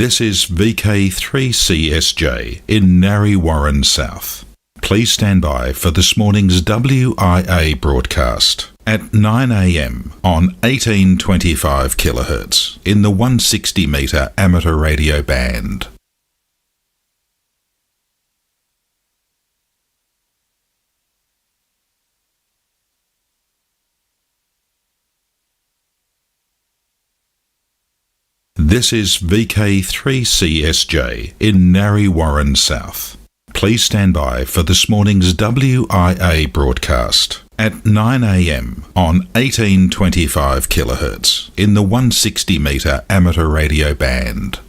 This is VK3CSJ in Narre Warren South. Please stand by for this morning's WIA broadcast at 9 a.m. on 1825 kHz in the 160 metre amateur radio band. This is VK3CSJ in Narre Warren South. Please stand by for this morning's WIA broadcast at 9 a.m. on 1825 kHz in the 160 metre amateur radio band.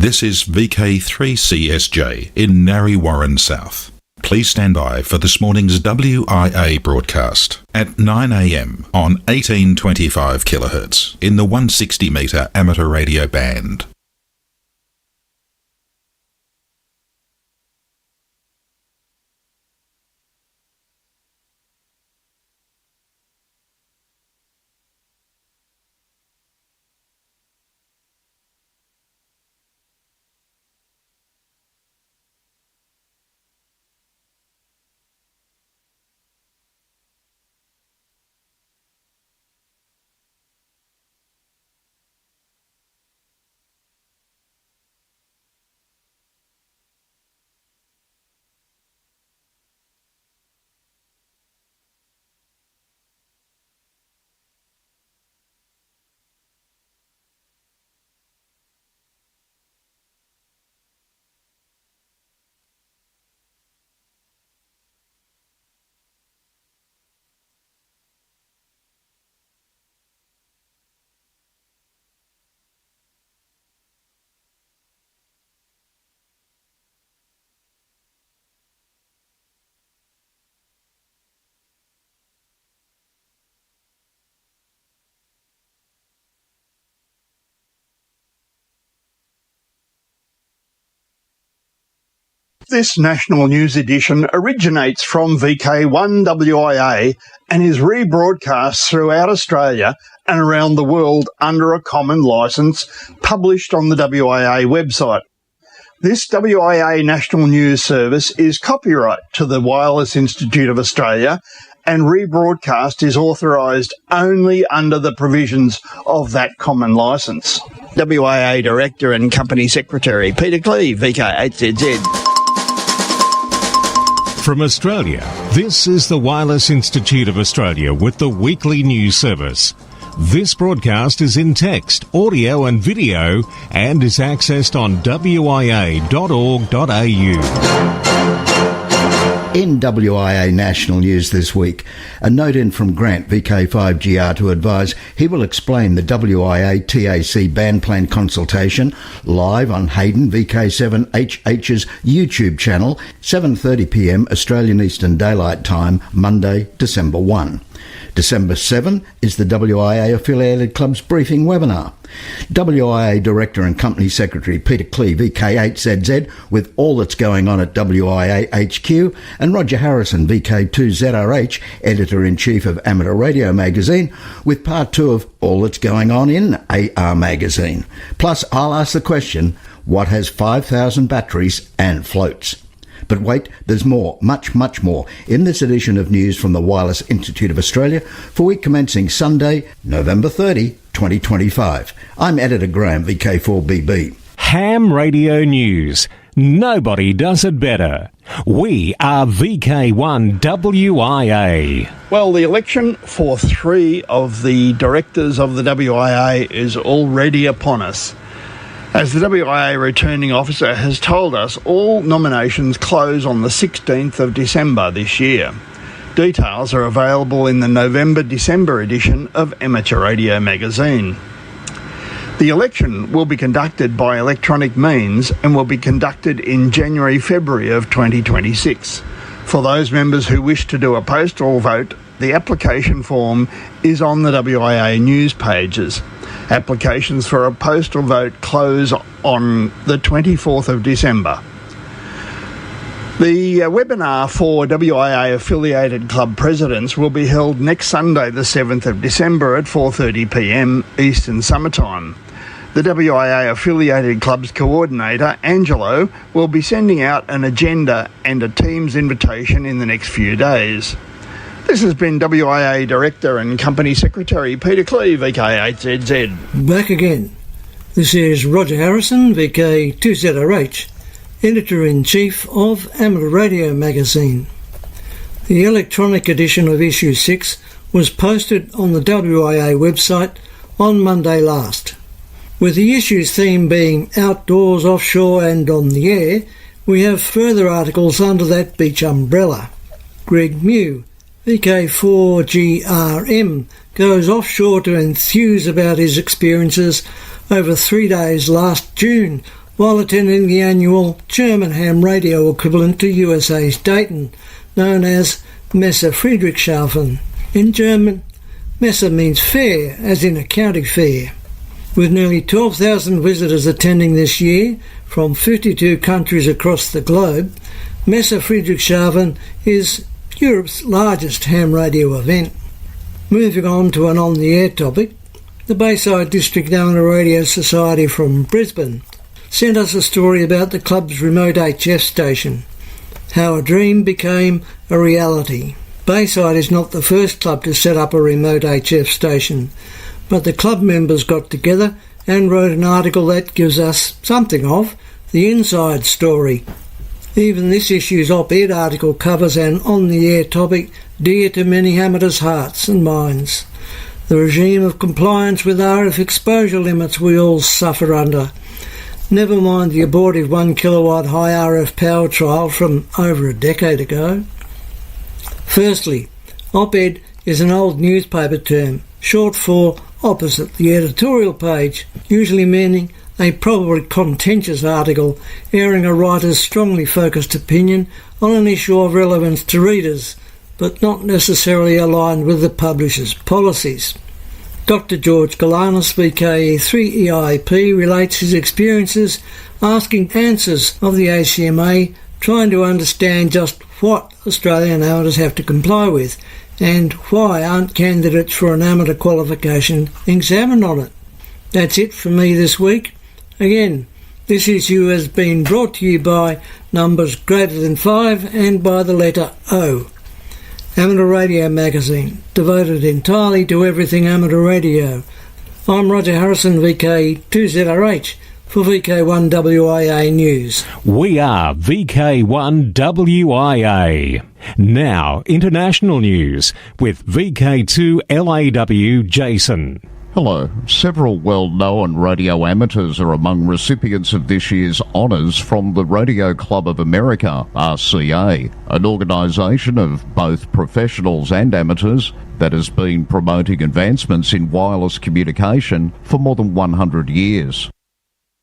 This is VK3CSJ in Narre Warren South. Please stand by for this morning's WIA broadcast at 9 a.m. on 1825 kHz in the 160 metre amateur radio band. This national news edition originates from VK1WIA and is rebroadcast throughout Australia and around the world under a common licence published on the WIA website. This WIA national news service is copyright to the Wireless Institute of Australia, and rebroadcast is authorised only under the provisions of that common licence. WIA Director and Company Secretary Peter Cleave, VK8ZZ. From Australia, this is the Wireless Institute of Australia with the weekly news service. This broadcast is in text, audio and video and is accessed on wia.org.au. In WIA National News this week, a note in from Grant, VK5GR, to advise he will explain the WIA TAC band plan consultation live on Hayden VK7HH's YouTube channel, 7:30 p.m. Australian Eastern Daylight Time, Monday, December 1. December 7 is the WIA affiliated club's briefing webinar. WIA Director and Company Secretary Peter Clee, VK8ZZ, with all that's going on at WIA HQ, and Roger Harrison, VK2ZRH, Editor-in-Chief of Amateur Radio Magazine, with part 2 of all that's going on in AR Magazine. Plus, I'll ask the question, what has 5,000 batteries and floats? But wait, there's more, much, much more, in this edition of News from the Wireless Institute of Australia for week commencing Sunday, November 30, 2025. I'm Editor Graham, VK4BB. Ham Radio News. Nobody does it better. We are VK1WIA. Well, the election for 3 of the directors of the WIA is already upon us. As the WIA returning officer has told us, all nominations close on the 16th of December this year. Details are available in the November-December edition of Amateur Radio Magazine. The election will be conducted by electronic means and will be conducted in January-February of 2026. For those members who wish to do a postal vote, the application form is on the WIA news pages. Applications for a postal vote close on the 24th of December. The webinar for WIA affiliated club presidents will be held next Sunday the 7th of December at 4:30 p.m. Eastern Summertime. The WIA affiliated club's coordinator, Angelo, will be sending out an agenda and a Teams invitation in the next few days. This has been WIA Director and Company Secretary Peter Clee, VK8ZZ. Back again. This is Roger Harrison, VK2ZRH, Editor-in-Chief of Amateur Radio Magazine. The electronic edition of Issue 6 was posted on the WIA website on Monday last. With the issue's theme being outdoors, offshore and on the air, we have further articles under that beach umbrella. Greg Mew, VK4GRM, goes offshore to enthuse about his experiences over 3 days last June while attending the annual German ham radio equivalent to USA's Dayton, known as Messe Friedrichshafen. In German, Messe means fair, as in a county fair. With nearly 12,000 visitors attending this year from 52 countries across the globe, Messe Friedrichshafen is Europe's largest ham radio event. Moving on to an on-the-air topic, the Bayside District Amateur Radio Society from Brisbane sent us a story about the club's remote HF station, how a dream became a reality. Bayside is not the first club to set up a remote HF station, but the club members got together and wrote an article that gives us something of the inside story. Even this issue's op-ed article covers an on-the-air topic dear to many amateurs' hearts and minds. The regime of compliance with RF exposure limits we all suffer under. Never mind the abortive 1 kilowatt high RF power trial from over a decade ago. Firstly, op-ed is an old newspaper term, short for opposite the editorial page, usually meaning a probably contentious article airing a writer's strongly focused opinion on an issue of relevance to readers, but not necessarily aligned with the publisher's policies. Dr. George Galanis, VK3EIP, relates his experiences asking answers of the ACMA, trying to understand just what Australian amateurs have to comply with and why aren't candidates for an amateur qualification examined on it. That's it for me this week. Again, this issue has been brought to you by numbers greater than 5 and by the letter O. Amateur Radio Magazine, devoted entirely to everything amateur radio. I'm Roger Harrison, VK2ZRH, for VK1WIA News. We are VK1WIA. Now, international news with VK2LAW Jason. Hello. Several well-known radio amateurs are among recipients of this year's honours from the Radio Club of America, RCA, an organisation of both professionals and amateurs that has been promoting advancements in wireless communication for more than 100 years.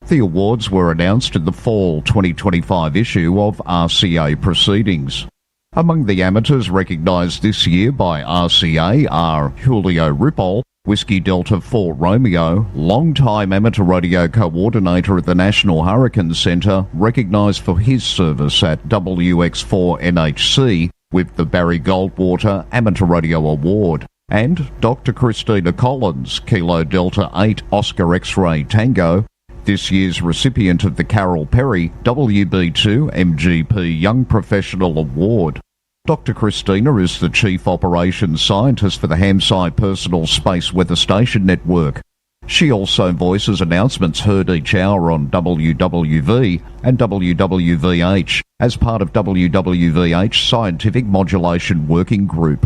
The awards were announced in the fall 2025 issue of RCA Proceedings. Among the amateurs recognised this year by RCA are Julio Ripoll, Whiskey Delta 4 Romeo, long-time amateur radio coordinator at the National Hurricane Centre, recognised for his service at WX4NHC with the Barry Goldwater Amateur Radio Award, and Dr. Christina Collins, Kilo Delta 8 Oscar X-Ray Tango, this year's recipient of the Carol Perry WB2 MGP Young Professional Award. Dr. Christina is the Chief Operations Scientist for the Hamsai Personal Space Weather Station Network. She also voices announcements heard each hour on WWV and WWVH as part of WWVH Scientific Modulation Working Group.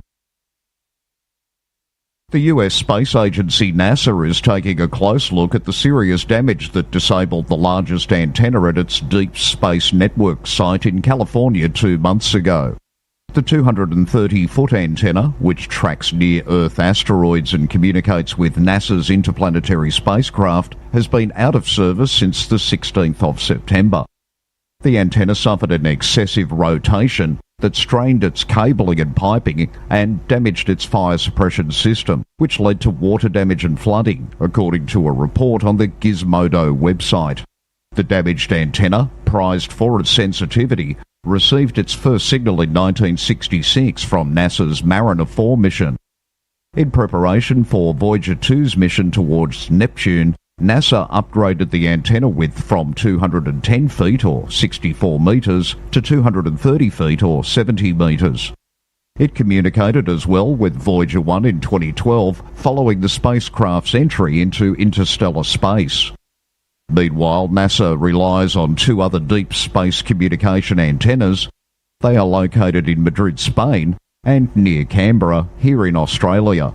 The US Space Agency NASA is taking a close look at the serious damage that disabled the largest antenna at its Deep Space Network site in California 2 months ago. The 230-foot antenna, which tracks near-Earth asteroids and communicates with NASA's interplanetary spacecraft, has been out of service since the 16th of September. The antenna suffered an excessive rotation that strained its cabling and piping and damaged its fire suppression system, which led to water damage and flooding, according to a report on the Gizmodo website. The damaged antenna, prized for its sensitivity, received its first signal in 1966 from NASA's Mariner 4 mission. In preparation for Voyager 2's mission towards Neptune, NASA upgraded the antenna width from 210 feet or 64 metres to 230 feet or 70 metres. It communicated as well with Voyager 1 in 2012 following the spacecraft's entry into interstellar space. Meanwhile, NASA relies on 2 other deep space communication antennas. They are located in Madrid, Spain, and near Canberra, here in Australia.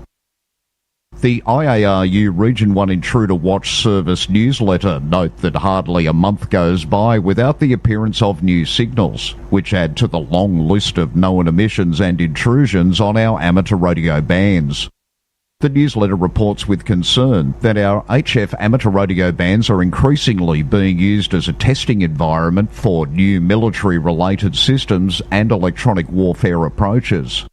The IARU Region 1 Intruder Watch Service newsletter note that hardly a month goes by without the appearance of new signals, which add to the long list of known emissions and intrusions on our amateur radio bands. The newsletter reports with concern that our HF amateur radio bands are increasingly being used as a testing environment for new military-related systems and electronic warfare approaches.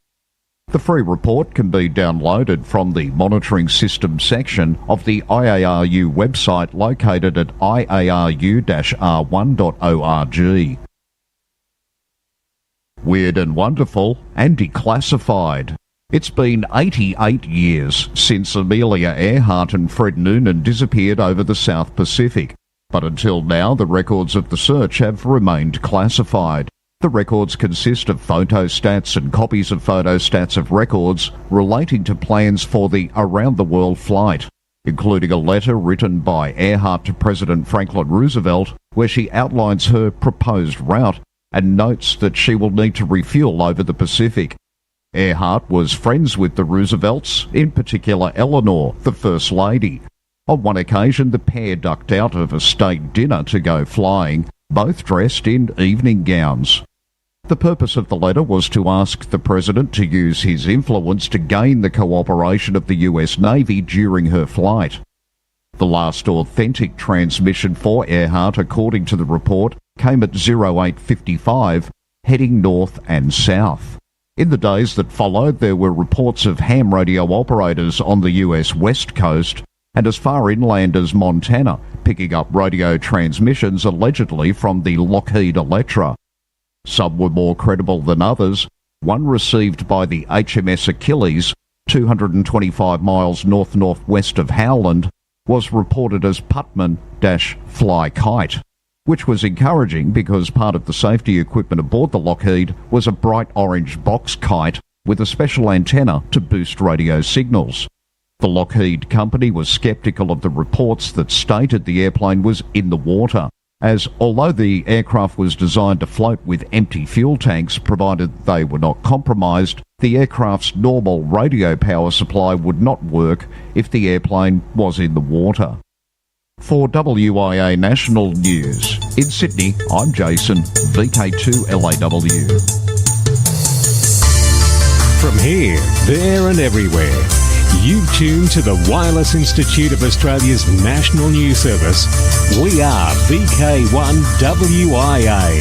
The free report can be downloaded from the Monitoring Systems section of the IARU website located at iaru-r1.org. Weird and wonderful and declassified. It's been 88 years since Amelia Earhart and Fred Noonan disappeared over the South Pacific, but until now the records of the search have remained classified. The records consist of photostats and copies of photostats of records relating to plans for the around-the-world flight, including a letter written by Earhart to President Franklin Roosevelt where she outlines her proposed route and notes that she will need to refuel over the Pacific. Earhart was friends with the Roosevelts, in particular Eleanor, the First Lady. On one occasion, the pair ducked out of a state dinner to go flying, both dressed in evening gowns. The purpose of the letter was to ask the President to use his influence to gain the cooperation of the US Navy during her flight. The last authentic transmission for Earhart, according to the report, came at 08:55, heading north and south. In the days that followed, there were reports of ham radio operators on the US West Coast and as far inland as Montana, picking up radio transmissions allegedly from the Lockheed Electra. Some were more credible than others. One received by the HMS Achilles, 225 miles north-northwest of Howland, was reported as Putman-Fly Kite, which was encouraging because part of the safety equipment aboard the Lockheed was a bright orange box kite with a special antenna to boost radio signals. The Lockheed company was sceptical of the reports that stated the airplane was in the water, as although the aircraft was designed to float with empty fuel tanks provided they were not compromised, the aircraft's normal radio power supply would not work if the airplane was in the water. For WIA National News, in Sydney, I'm Jason, VK2LAW. From here, there and everywhere, you tune to the Wireless Institute of Australia's National News Service. We are VK1WIA.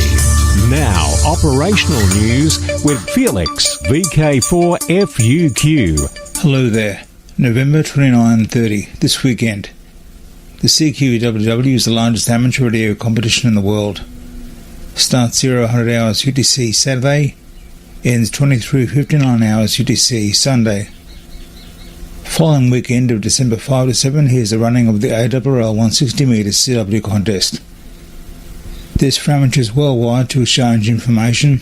Now, operational news with Felix, VK4FUQ. Hello there. November 29-30, this weekend. The CQWW is the largest amateur radio competition in the world. Starts 0000 hours UTC Saturday, ends 23:59 hours UTC Sunday. Following weekend of December 5 to 7, here's the running of the ARRL 160 metres CW contest. This for amateurs worldwide to exchange information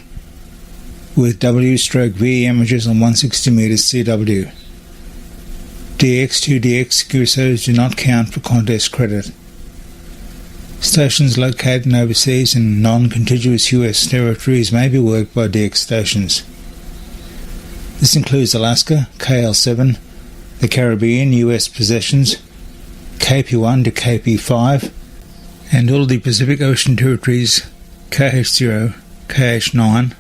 with W/VE amateurs on 160 metres CW. DX2DX QSOs do not count for contest credit. Stations located in overseas and non-contiguous US territories may be worked by DX stations. This includes Alaska, KL7, the Caribbean, US possessions, KP1 to KP5, and all the Pacific Ocean territories, KH0, KH9,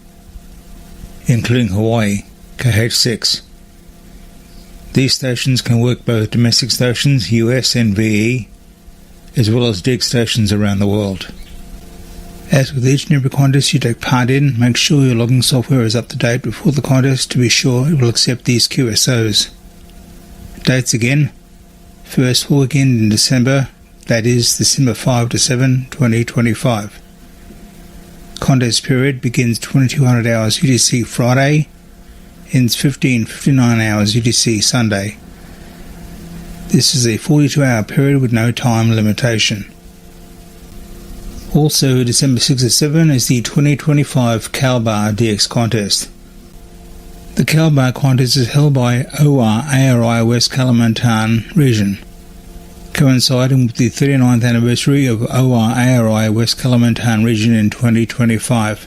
including Hawaii, KH6. These stations can work both domestic stations, US and VE, as well as DX stations around the world. As with each and every contest you take part in, make sure your logging software is up to date before the contest to be sure it will accept these QSOs. Dates again, first weekend in December, that is December 5 to 7, 2025. Contest period begins 2200 hours UTC Friday, ends 15:59 hours UTC Sunday. This is a 42-hour period with no time limitation. Also, December 6 to 7 is the 2025 CalBar DX contest. The CalBar contest is held by OR-ARI West Kalimantan region, coinciding with the 39th anniversary of OR-ARI West Kalimantan region in 2025.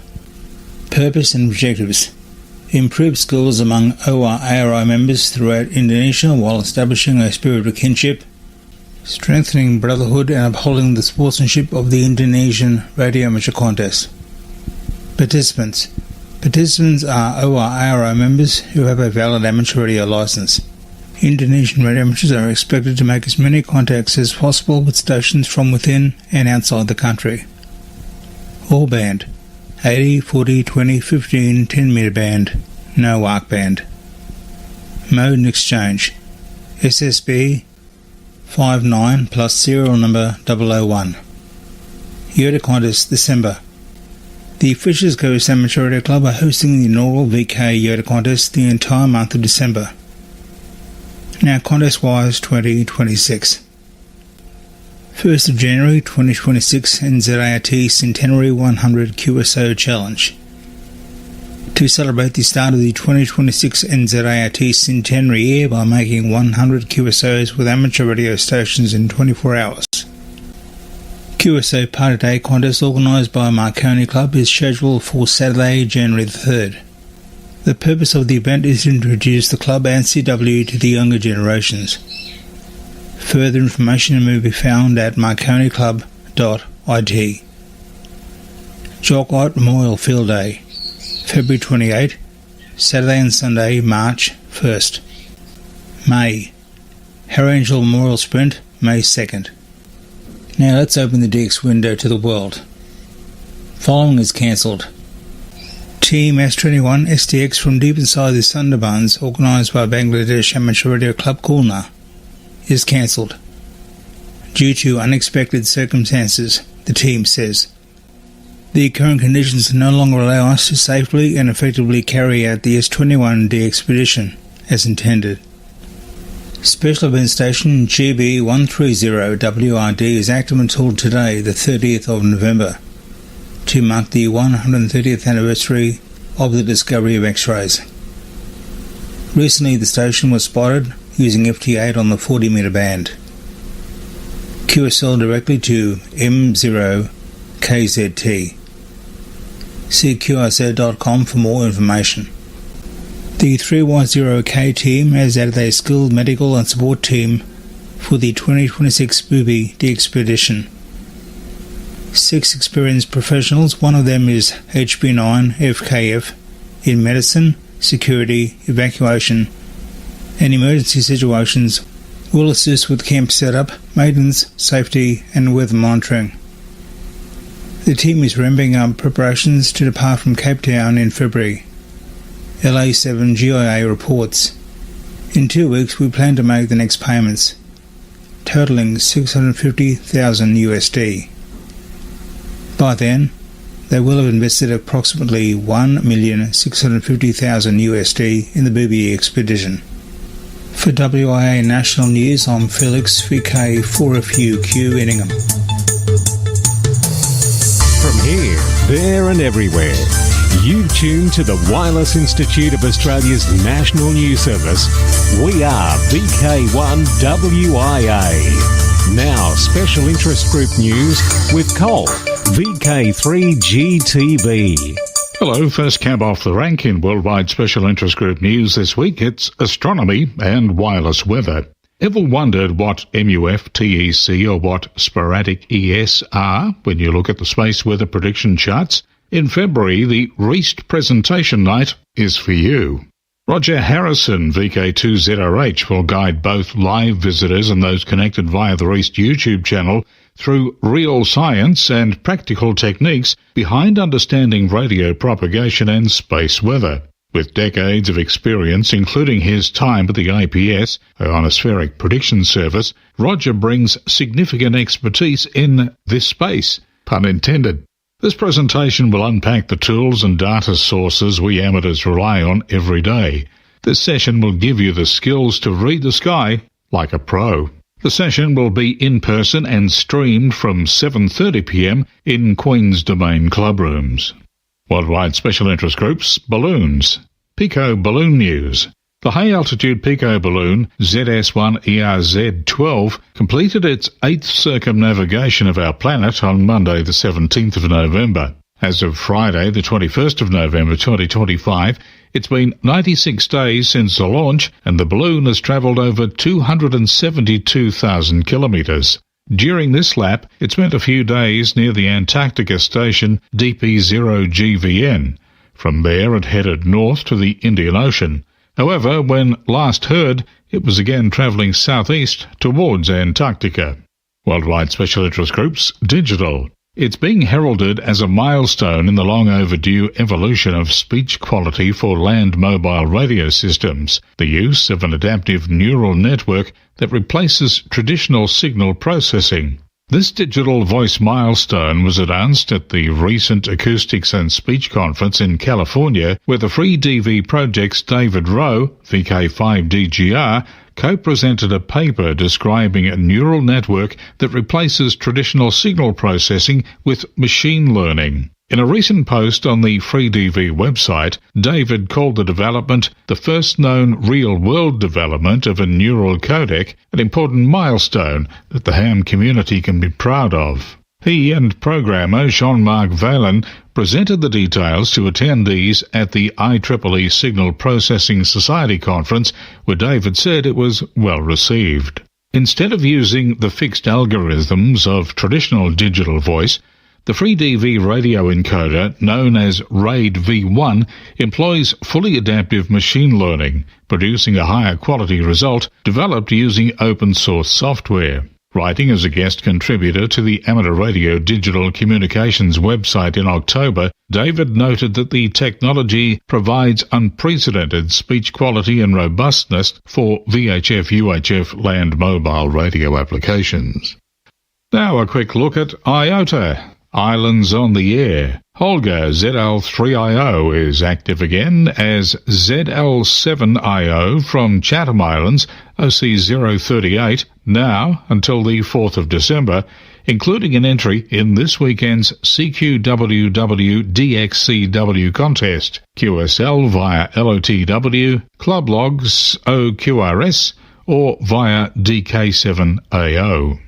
Purpose and objectives: improve skills among OR-ARI members throughout Indonesia while establishing a spirit of kinship, strengthening brotherhood and upholding the sportsmanship of the Indonesian Radio Amateur Contest. Participants are OR-ARI members who have a valid amateur radio license. Indonesian radio amateurs are expected to make as many contacts as possible with stations from within and outside the country. All band: 80, 40, 20, 15, 10 metre band, no arc band. Mode and exchange: SSB 59 plus serial number 001. Yoda Contest December. The Fisher's Coast Amateur Radio Club are hosting the inaugural VK Yoda Contest the entire month of December. Now contest-wise 2026. 1st of January 2026 NZART Centenary 100 QSO Challenge. To celebrate the start of the 2026 NZART Centenary year by making 100 QSOs with amateur radio stations in 24 hours. QSO Party Day contest organised by Marconi Club is scheduled for Saturday, January the 3rd. The purpose of the event is to introduce the club and CW to the younger generations. Further information may be found at marconiclub.it. Jockite Memorial Field Day, February 28, Saturday and Sunday, March 1st. May, Harry Angel Memorial Sprint, May 2nd. Now let's open the DX window to the world. Following is cancelled. Team S21 STX from deep inside the Sundarbans, organised by Bangladesh Amateur Radio Club Khulna, is cancelled. Due to unexpected circumstances, the team says. The current conditions no longer allow us to safely and effectively carry out the S21D expedition as intended. Special Event Station GB130WRD is active until today, the 30th of November, to mark the 130th anniversary of the discovery of X-rays. Recently the station was spotted using FT8 on the 40 metre band. QSL directly to M0KZT. See QRZ.com for more information. The 310K team has added a skilled medical and support team for the 2026 Booby expedition. 6 experienced professionals, one of them is HB9 FKF in medicine, security, evacuation and emergency situations, will assist with camp setup, maintenance, safety and weather monitoring. The team is ramping up preparations to depart from Cape Town in February. LA7 GIA reports, "In 2 weeks we plan to make the next payments, totaling $650,000 USD. By then, they will have invested approximately $1,650,000 USD in the BBE expedition." For WIA National News, I'm Felix VK 4FUQ Inningham. From here, there and everywhere, you tune to the Wireless Institute of Australia's National News Service. We are VK1 WIA. Now, Special Interest Group News with Cole, VK3GTB. Hello, first cab off the rank in Worldwide Special Interest Group News this week. It's astronomy and wireless weather. Ever wondered what MUF, TEC or what sporadic ES are when you look at the space weather prediction charts? In February, the REAST presentation night is for you. Roger Harrison, VK2ZRH, will guide both live visitors and those connected via the REAST YouTube channel through real science and practical techniques behind understanding radio propagation and space weather. With decades of experience, including his time at the IPS, Ionospheric Prediction Service, Roger brings significant expertise in this space, pun intended. This presentation will unpack the tools and data sources we amateurs rely on every day. This session will give you the skills to read the sky like a pro. The session will be in person and streamed from 7:30 p.m. in Queen's Domain clubrooms. Worldwide Special Interest Groups, Balloons. Pico Balloon News. The high-altitude Pico balloon ZS1ERZ-12 completed its 8th circumnavigation of our planet on Monday the 17th of November. As of Friday the 21st of November 2025, it's been 96 days since the launch and the balloon has travelled over 272,000 kilometres. During this lap, it spent a few days near the Antarctica station DP0GVN. From there it headed north to the Indian Ocean. However, when last heard, it was again travelling southeast towards Antarctica. Worldwide Special Interest Groups, Digital. It's being heralded as a milestone in the long-overdue evolution of speech quality for land mobile radio systems, the use of an adaptive neural network that replaces traditional signal processing. This digital voice milestone was announced at the recent Acoustics and Speech Conference in California, where the Free DV Project's David Rowe, VK5DGR, co-presented a paper describing a neural network that replaces traditional signal processing with machine learning. In a recent post on the FreeDV website, David called the development the first known real-world development of a neural codec, an important milestone that the ham community can be proud of. He and programmer Jean-Marc Valen presented the details to attendees at the IEEE Signal Processing Society conference, where David said it was well received. Instead of using the fixed algorithms of traditional digital voice, the FreeDV radio encoder, known as RAID V1, employs fully adaptive machine learning, producing a higher quality result developed using open-source software. Writing as a guest contributor to the Amateur Radio Digital Communications website in October, David noted that the technology provides unprecedented speech quality and robustness for VHF-UHF land mobile radio applications. Now a quick look at IOTA. Islands on the Air. Holger ZL3IO is active again as ZL7IO from Chatham Islands, OC038, now until the 4th of December, including an entry in this weekend's CQWW DXCW contest. QSL via LOTW, Club Logs OQRS, or via DK7AO.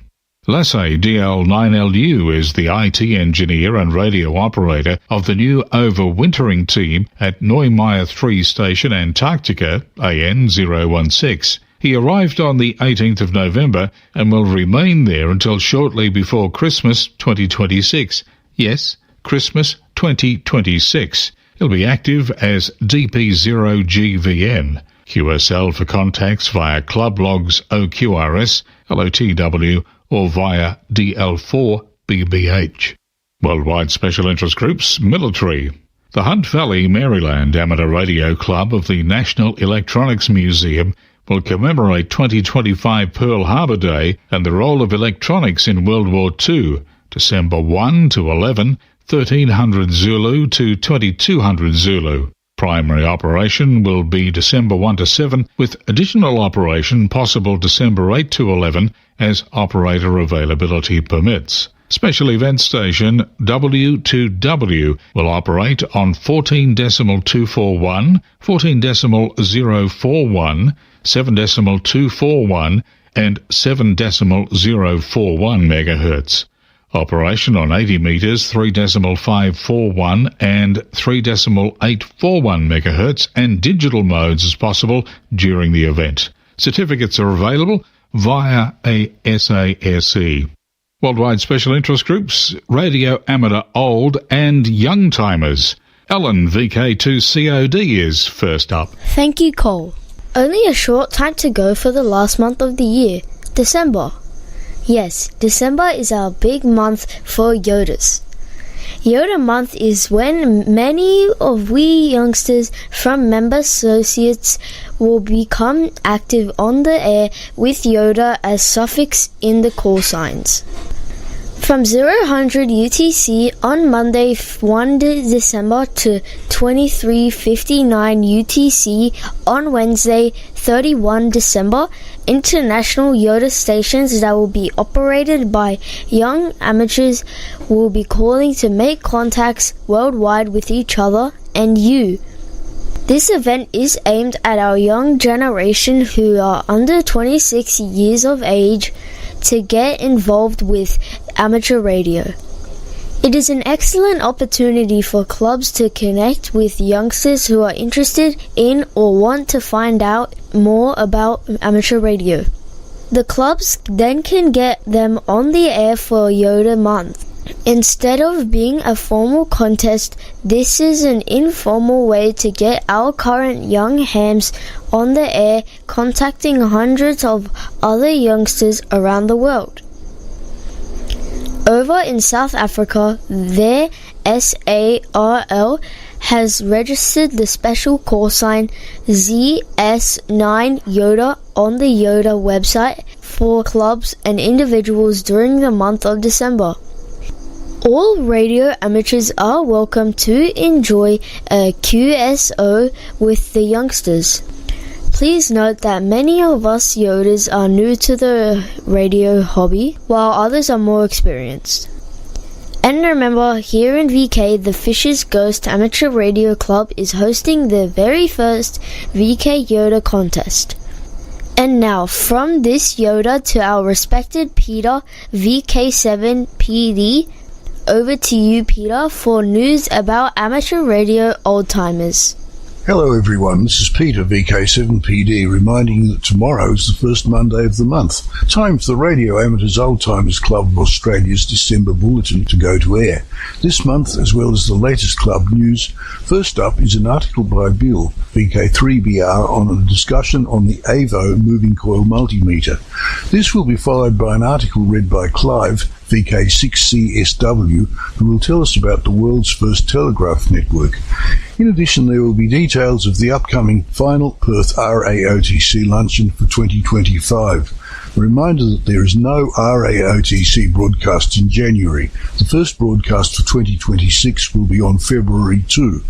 Lasse DL9LU is the IT engineer and radio operator of the new overwintering team at Neumeier 3 Station, Antarctica, AN016. He arrived on the 18th of November and will remain there until shortly before Christmas 2026. Yes, Christmas 2026. He'll be active as DP0GVN. QSL for contacts via Club Logs OQRS, LOTW, or via DL4BBH. Worldwide Special Interest Groups, Military. The Hunt Valley, Maryland Amateur Radio Club of the National Electronics Museum will commemorate 2025 Pearl Harbor Day and the role of electronics in World War II, December 1 to 11, 1300 Zulu to 2200 Zulu. Primary operation will be December 1 to 7, with additional operation possible December 8 to 11 as operator availability permits. Special event station W2W will operate on 14.241, 14.041, 7.241 and 7.041 MHz. Operation on 80 metres, 3.541 and 3.841 MHz, and digital modes as possible during the event. Certificates are available via a SASE. Worldwide Special Interest Groups, Radio Amateur Old and Young Timers. Ellen, VK2COD, is first up. Thank you, Cole. Only a short time to go for the last month of the year, December. Yes, December is our big month for Yodas. Yoda month is when many of we youngsters from member associates will become active on the air with Yoda as suffix in the call signs. From 0000 UTC on Monday 1 December to 23:59 UTC on Wednesday 31 December, international Yoda stations that will be operated by young amateurs will be calling to make contacts worldwide with each other and you. This event is aimed at our young generation who are under 26 years of age to get involved with amateur radio. It is an excellent opportunity for clubs to connect with youngsters who are interested in or want to find out more about amateur radio. The clubs then can get them on the air for Yoda month. Instead of being a formal contest, this is an informal way to get our current young hams on the air, contacting hundreds of other youngsters around the world. Over in South Africa, their SARL has registered the special call sign ZS9 Yoda on the Yoda website for clubs and individuals during the month of December. All radio amateurs are welcome to enjoy a QSO with the youngsters. Please note that many of us Yodas are new to the radio hobby, while others are more experienced. And remember, here in VK, the Fisher's Ghost Amateur Radio Club is hosting the very first VK Yoda contest. And now, from this Yoda to our respected Peter, VK7PD, over to you, Peter, for news about amateur radio old-timers. Hello everyone, this is Peter, VK7PD, reminding you that tomorrow is the first Monday of the month. Time for the Radio Amateurs Old Timers Club of Australia's December Bulletin to go to air. This month, as well as the latest club news, first up is an article by Bill, VK3BR, on a discussion on the AVO moving coil multimeter. This will be followed by an article read by Clive, VK6CSW, who will tell us about the world's first telegraph network. In addition, there will be details of the upcoming final Perth RAOTC luncheon for 2025. A reminder that there is no RAOTC broadcast in January. The first broadcast for 2026 will be on February 2.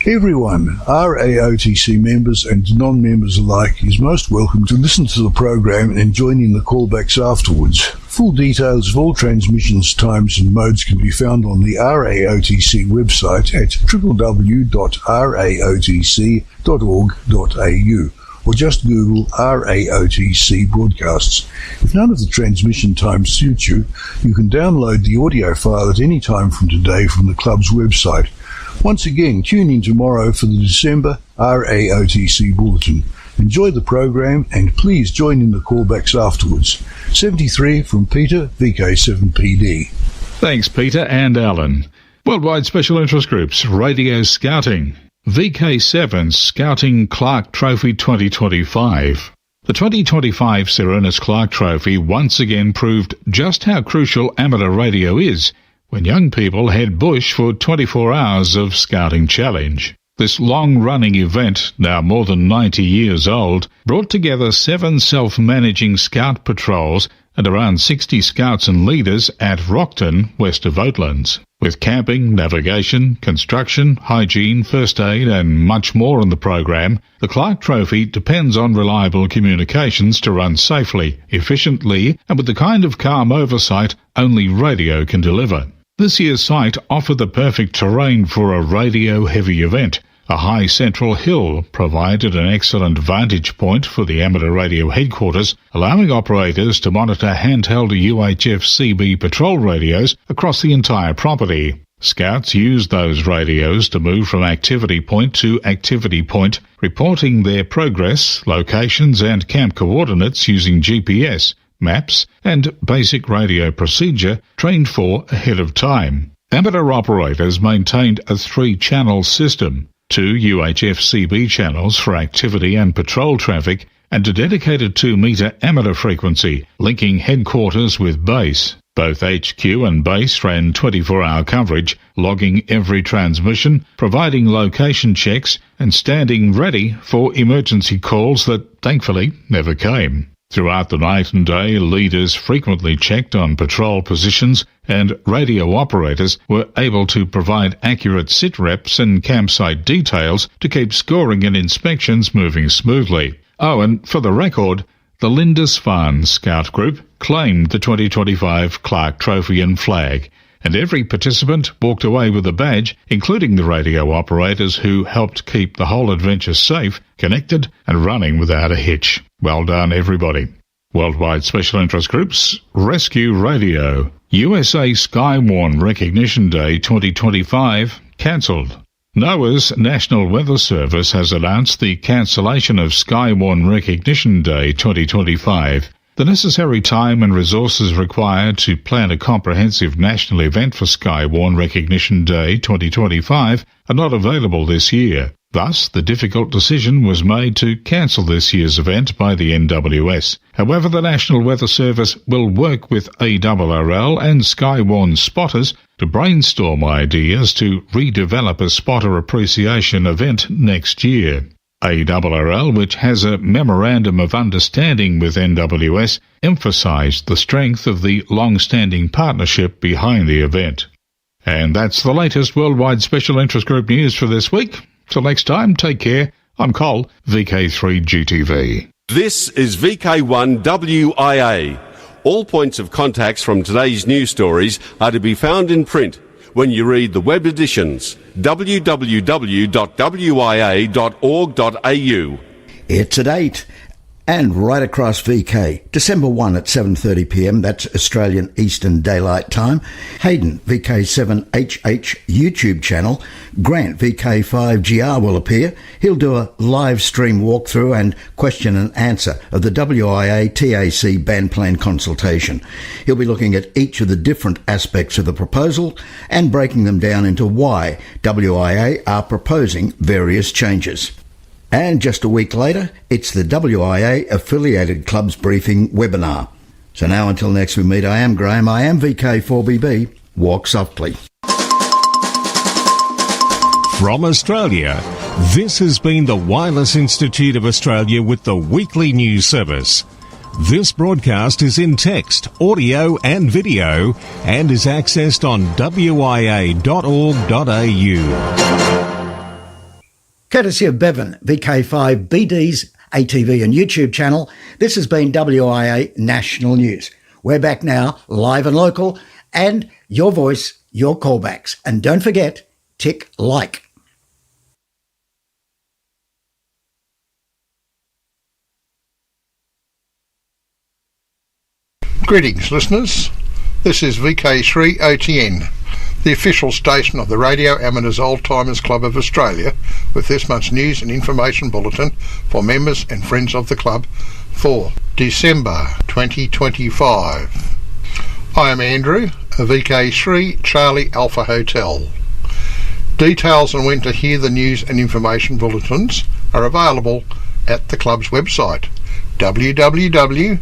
Everyone, RAOTC members and non-members alike, is most welcome to listen to the program and join in the callbacks afterwards. Full details of all transmissions, times and modes can be found on the RAOTC website at www.raotc.org.au or just Google RAOTC broadcasts. If none of the transmission times suit you, you can download the audio file at any time from today from the club's website. Once again, tune in tomorrow for the December RAOTC Bulletin. Enjoy the program and please join in the callbacks afterwards. 73 from Peter, VK7PD. Thanks, Peter and Alan. Worldwide Special Interest Groups, Radio Scouting. VK7 Scouting Clark Trophy 2025. The 2025 Sir Ernest Clark Trophy once again proved just how crucial amateur radio is when young people head bush for 24 hours of scouting challenge. This long-running event, now more than 90 years old, brought together 7 self-managing scout patrols and around 60 scouts and leaders at Rockton, west of Oatlands. With camping, navigation, construction, hygiene, first aid and much more on the program, the Clark Trophy depends on reliable communications to run safely, efficiently and with the kind of calm oversight only radio can deliver. This year's site offered the perfect terrain for a radio-heavy event. A high central hill provided an excellent vantage point for the amateur radio headquarters, allowing operators to monitor handheld UHF CB patrol radios across the entire property. Scouts used those radios to move from activity point to activity point, reporting their progress, locations and camp coordinates using GPS, maps and basic radio procedure trained for ahead of time. Amateur operators maintained a 3-channel system. 2 UHF CB channels for activity and patrol traffic, and a dedicated 2-metre amateur frequency linking headquarters with base. Both HQ and base ran 24-hour coverage, logging every transmission, providing location checks, and standing ready for emergency calls that thankfully never came. Throughout the night and day, leaders frequently checked on patrol positions, and radio operators were able to provide accurate sit reps and campsite details to keep scoring and inspections moving smoothly. Oh, and for the record, the Lindisfarne Scout Group claimed the 2025 Clark Trophy and flag, and every participant walked away with a badge, including the radio operators who helped keep the whole adventure safe, connected and running without a hitch. Well done, everybody. Worldwide Special Interest Groups, Rescue Radio, USA Skywarn Recognition Day 2025, cancelled. NOAA's National Weather Service has announced the cancellation of Skywarn Recognition Day 2025. The necessary time and resources required to plan a comprehensive national event for Skywarn Recognition Day 2025 are not available this year. Thus, the difficult decision was made to cancel this year's event by the NWS. However, the National Weather Service will work with ARRL and Skywarn spotters to brainstorm ideas to redevelop a spotter appreciation event next year. ARRL, which has a Memorandum of Understanding with NWS, emphasised the strength of the long-standing partnership behind the event. And that's the latest Worldwide Special Interest Group news for this week. Till next time, take care. I'm Cole, VK3GTV. This is VK1WIA. All points of contacts from today's news stories are to be found in print when you read the web editions, www.wia.org.au. It's at 8 and right across VK. December 1 at 7:30pm, that's Australian Eastern Daylight Time. Hayden, VK7HH YouTube channel. Grant, VK5GR will appear. He'll do a live stream walkthrough and question and answer of the WIA TAC band plan consultation. He'll be looking at each of the different aspects of the proposal and breaking them down into why WIA are proposing various changes. And just a week later, it's the WIA Affiliated Clubs Briefing webinar. So now until next we meet, I am Graham, I am VK4BB. Walk softly. From Australia, this has been the Wireless Institute of Australia with the weekly news service. This broadcast is in text, audio and video and is accessed on wia.org.au. Courtesy of Bevan, VK5BD's ATV and YouTube channel, this has been WIA National News. We're back now, live and local, and your voice, your callbacks. And don't forget, tick like. Greetings, listeners. This is VK3OTN, the official station of the Radio Amateurs Old Timers Club of Australia, with this month's news and information bulletin for members and friends of the club for December 2025. I am Andrew, a VK3 Charlie Alpha Hotel. Details on when to hear the news and information bulletins are available at the club's website, www.raotc.org.au.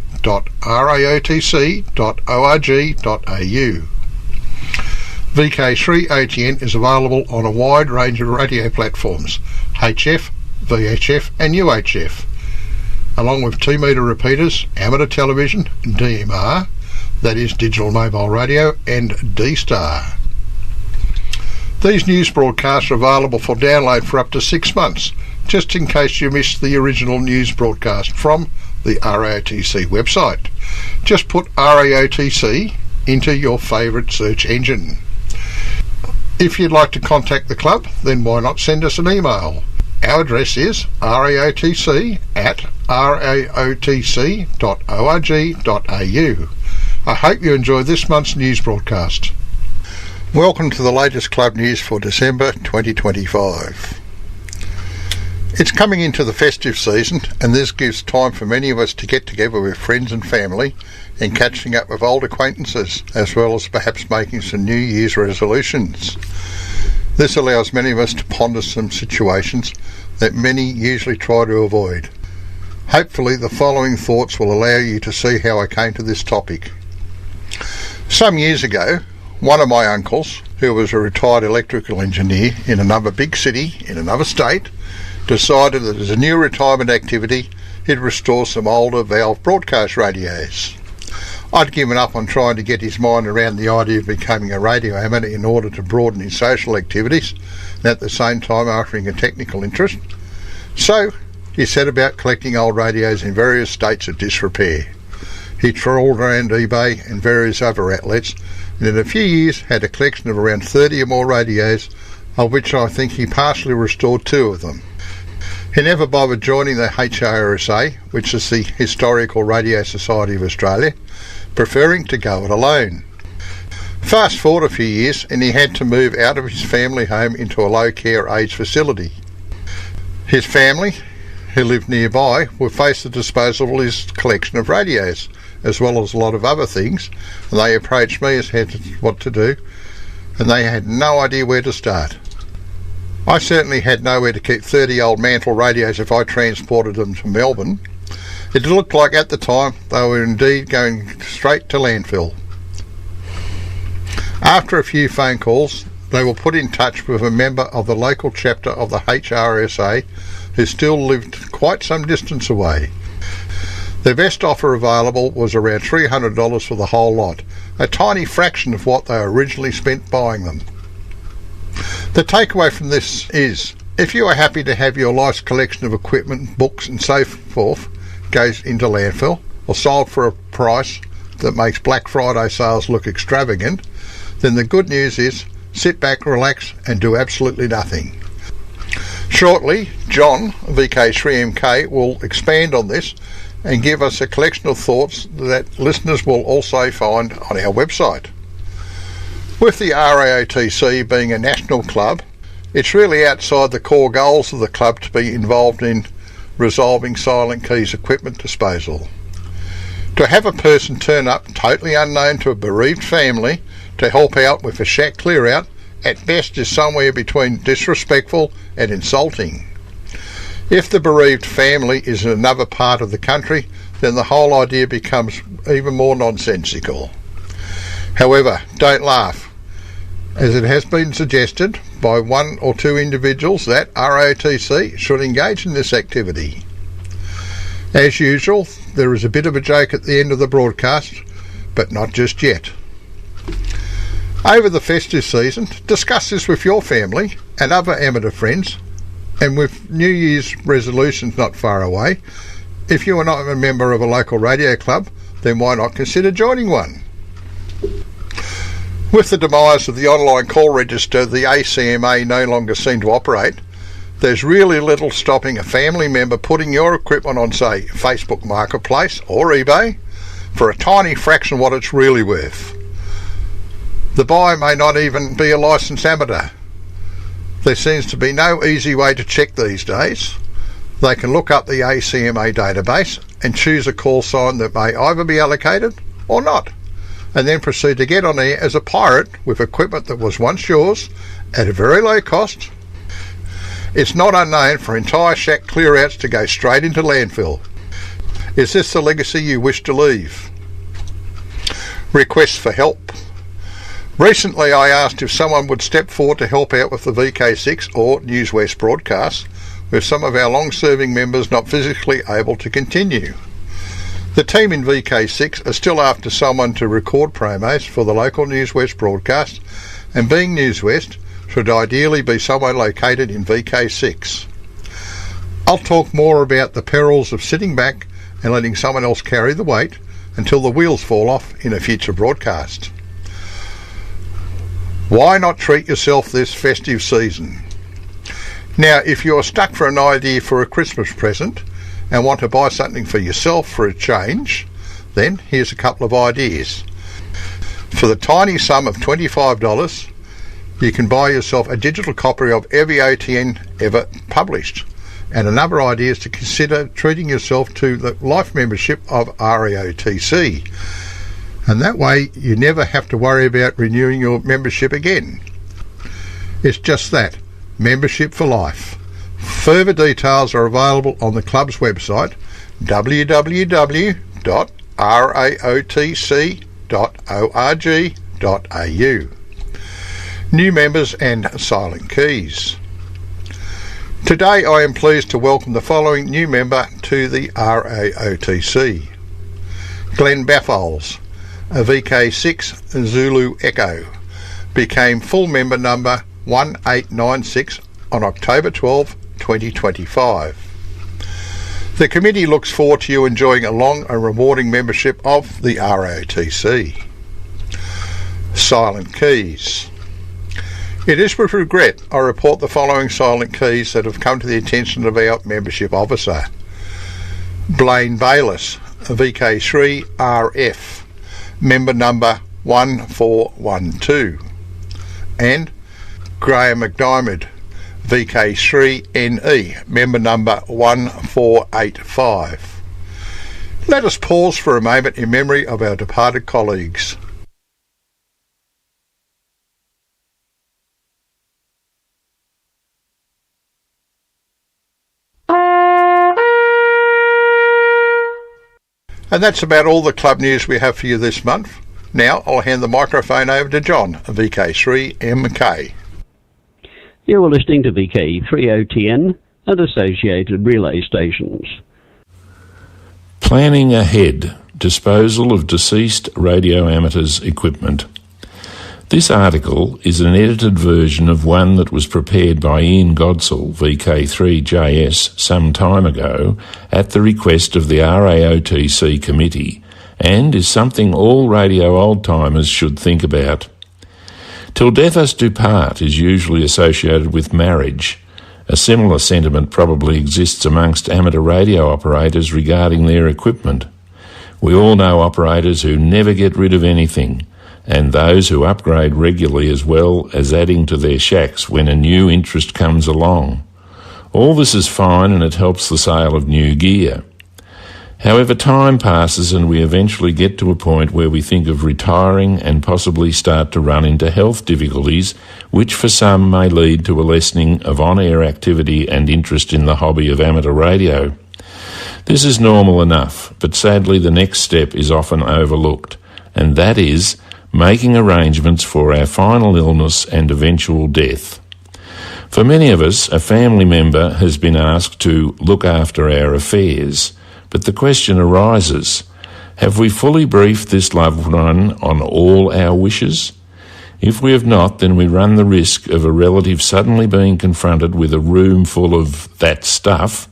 VK3ATN is available on a wide range of radio platforms, HF, VHF and UHF, along with 2 metre repeaters, amateur television, DMR, that is digital mobile radio, and D-Star. These news broadcasts are available for download for up to 6 months, just in case you missed the original news broadcast from the RAOTC website. Just put RAOTC into your favourite search engine. If you'd like to contact the club, then why not send us an email? Our address is raotc@raotc.org.au. I hope you enjoy this month's news broadcast. Welcome to the latest club news for December 2025. It's coming into the festive season, and this gives time for many of us to get together with friends and family and catching up with old acquaintances, as well as perhaps making some New Year's resolutions. This allows many of us to ponder some situations that many usually try to avoid. Hopefully the following thoughts will allow you to see how I came to this topic. Some years ago, one of my uncles, who was a retired electrical engineer in another big city in another state, decided that as a new retirement activity he'd restore some older valve broadcast radios. I'd given up on trying to get his mind around the idea of becoming a radio amateur in order to broaden his social activities and at the same time offering a technical interest. So he set about collecting old radios in various states of disrepair. He trawled around eBay and various other outlets, and in a few years had a collection of around 30 or more radios, of which I think he partially restored 2 of them. He never bothered joining the HRSA, which is the Historical Radio Society of Australia, preferring to go it alone. Fast forward a few years and he had to move out of his family home into a low care aged facility. His family, who lived nearby, would face the disposal of his collection of radios, as well as a lot of other things, and they approached me as to what to do, and they had no idea where to start. I certainly had nowhere to keep 30 old mantle radios if I transported them to Melbourne. It looked like at the time they were indeed going straight to landfill. After a few phone calls, they were put in touch with a member of the local chapter of the HRSA who still lived quite some distance away. Their best offer available was around $300 for the whole lot, a tiny fraction of what they originally spent buying them. The takeaway from this is, if you are happy to have your life's collection of equipment, books and so forth goes into landfill or sold for a price that makes Black Friday sales look extravagant, then the good news is sit back, relax and do absolutely nothing. Shortly, John, VK3MK, will expand on this and give us a collection of thoughts that listeners will also find on our website. With the RAOTC being a national club, it's really outside the core goals of the club to be involved in resolving silent keys equipment disposal. To have a person turn up totally unknown to a bereaved family to help out with a shack clear out at best is somewhere between disrespectful and insulting. If the bereaved family is in another part of the country, then the whole idea becomes even more nonsensical. However, don't laugh, as it has been suggested by 1 or 2 individuals that RAOTC should engage in this activity. As usual, there is a bit of a joke at the end of the broadcast, but not just yet. Over the festive season, discuss this with your family and other amateur friends, and with New Year's resolutions not far away, if you are not a member of a local radio club, then why not consider joining one? With the demise of the online call register, the ACMA no longer seem to operate. There's really little stopping a family member putting your equipment on, say, Facebook Marketplace or eBay for a tiny fraction of what it's really worth. The buyer may not even be a licensed amateur. There seems to be no easy way to check these days. They can look up the ACMA database and choose a call sign that may either be allocated or not, and then proceed to get on air as a pirate with equipment that was once yours at a very low cost. It's not unknown for entire shack clear-outs to go straight into landfill. Is this the legacy you wish to leave? Requests for help. Recently I asked if someone would step forward to help out with the VK6 or News West broadcasts, with some of our long-serving members not physically able to continue. The team in VK6 are still after someone to record promos for the local News West broadcast, and being News West, should ideally be somewhere located in VK6. I'll talk more about the perils of sitting back and letting someone else carry the weight until the wheels fall off in a future broadcast. Why not treat yourself this festive season? Now, if you're stuck for an idea for a Christmas present and want to buy something for yourself for a change, then here's a couple of ideas. For the tiny sum of $25, you can buy yourself a digital copy of every OTN ever published. And another idea is to consider treating yourself to the life membership of RAOTC. And that way you never have to worry about renewing your membership again. It's just that, membership for life. Further details are available on the club's website, www.raotc.org.au. New members and silent keys. Today I am pleased to welcome the following new member to the RAOTC. Glenn Baffoles, a VK6 Zulu Echo, became full member number 1896 on October 12, 2025. The committee looks forward to you enjoying a long and rewarding membership of the RAOTC. Silent keys. It is with regret I report the following silent keys that have come to the attention of our membership officer. Blaine Bayliss, a VK3 RF, member number 1412, and Graham McDiarmid, VK3NE, member number 1485. Let us pause for a moment in memory of our departed colleagues. And that's about all the club news we have for you this month. Now I'll hand the microphone over to John, VK3MK. You are listening to VK3OTN and associated relay stations. Planning ahead. Disposal of deceased radio amateurs' equipment. This article is an edited version of one that was prepared by Ian Godsall, VK3JS, some time ago at the request of the RAOTC committee, and is something all radio old-timers should think about. Till death us do part is usually associated with marriage. A similar sentiment probably exists amongst amateur radio operators regarding their equipment. We all know operators who never get rid of anything, and those who upgrade regularly as well as adding to their shacks when a new interest comes along. All this is fine and it helps the sale of new gear. However, time passes and we eventually get to a point where we think of retiring and possibly start to run into health difficulties, which for some may lead to a lessening of on-air activity and interest in the hobby of amateur radio. This is normal enough, but sadly the next step is often overlooked, and that is making arrangements for our final illness and eventual death. For many of us, a family member has been asked to look after our affairs, but the question arises, have we fully briefed this loved one on all our wishes? If we have not, then we run the risk of a relative suddenly being confronted with a room full of that stuff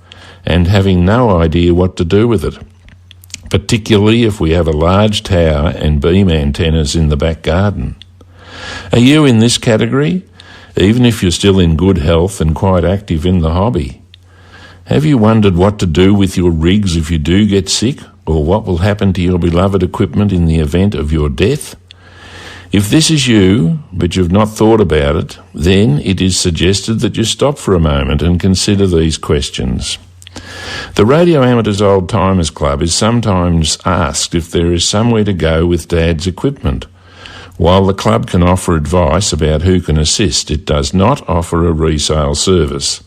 and having no idea what to do with it, particularly if we have a large tower and beam antennas in the back garden. Are you in this category, even if you're still in good health and quite active in the hobby? Have you wondered what to do with your rigs if you do get sick, or what will happen to your beloved equipment in the event of your death? If this is you, but you've not thought about it, then it is suggested that you stop for a moment and consider these questions. The Radio Amateurs Old Timers Club is sometimes asked if there is somewhere to go with Dad's equipment. While the club can offer advice about who can assist, it does not offer a resale service.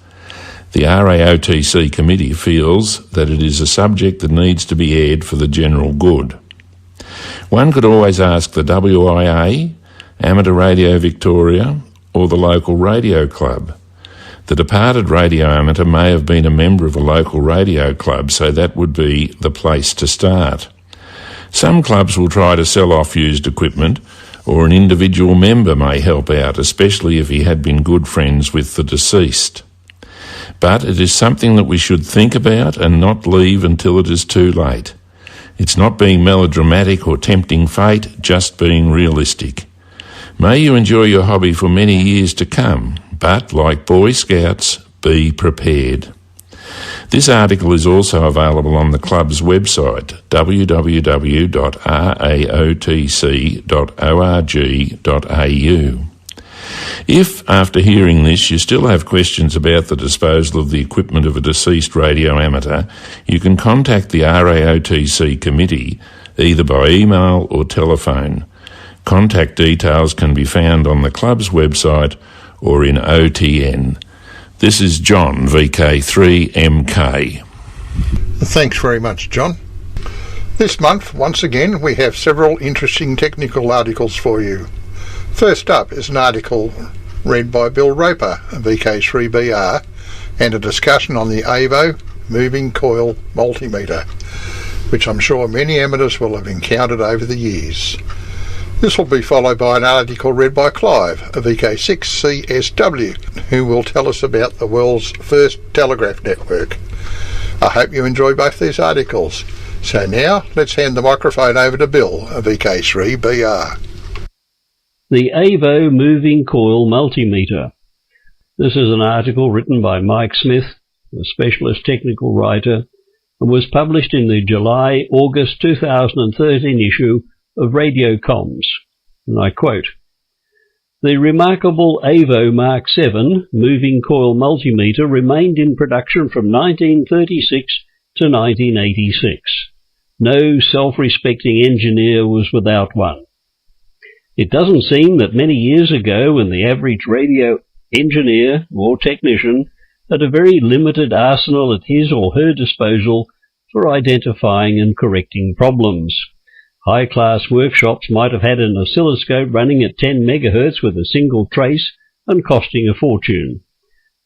The RAOTC committee feels that it is a subject that needs to be aired for the general good. One could always ask the WIA, Amateur Radio Victoria, or the local radio club. The departed radio amateur may have been a member of a local radio club, so that would be the place to start. Some clubs will try to sell off used equipment, or an individual member may help out, especially if he had been good friends with the deceased. But it is something that we should think about and not leave until it is too late. It's not being melodramatic or tempting fate, just being realistic. May you enjoy your hobby for many years to come, but like Boy Scouts, be prepared. This article is also available on the club's website, www.raotc.org.au. If, after hearing this, you still have questions about the disposal of the equipment of a deceased radio amateur, you can contact the RAOTC committee either by email or telephone. Contact details can be found on the club's website or in OTN. This is John, VK3MK. Thanks very much, John. This month, once again, we have several interesting technical articles for you. First up is an article read by Bill Roper, VK3BR, and a discussion on the AVO moving coil multimeter, which I'm sure many amateurs will have encountered over the years. This will be followed by an article read by Clive, a VK6CSW, who will tell us about the world's first telegraph network. I hope you enjoy both these articles. So now, let's hand the microphone over to Bill, a VK3BR. The AVO Moving Coil Multimeter. This is an article written by Mike Smith, a specialist technical writer, and was published in the July-August 2013 issue of Radio Comms, and I quote, "The remarkable AVO Mark VII moving coil multimeter remained in production from 1936 to 1986. No self-respecting engineer was without one. It doesn't seem that many years ago, when the average radio engineer or technician had a very limited arsenal at his or her disposal for identifying and correcting problems. High-class workshops might have had an oscilloscope running at 10 megahertz with a single trace and costing a fortune.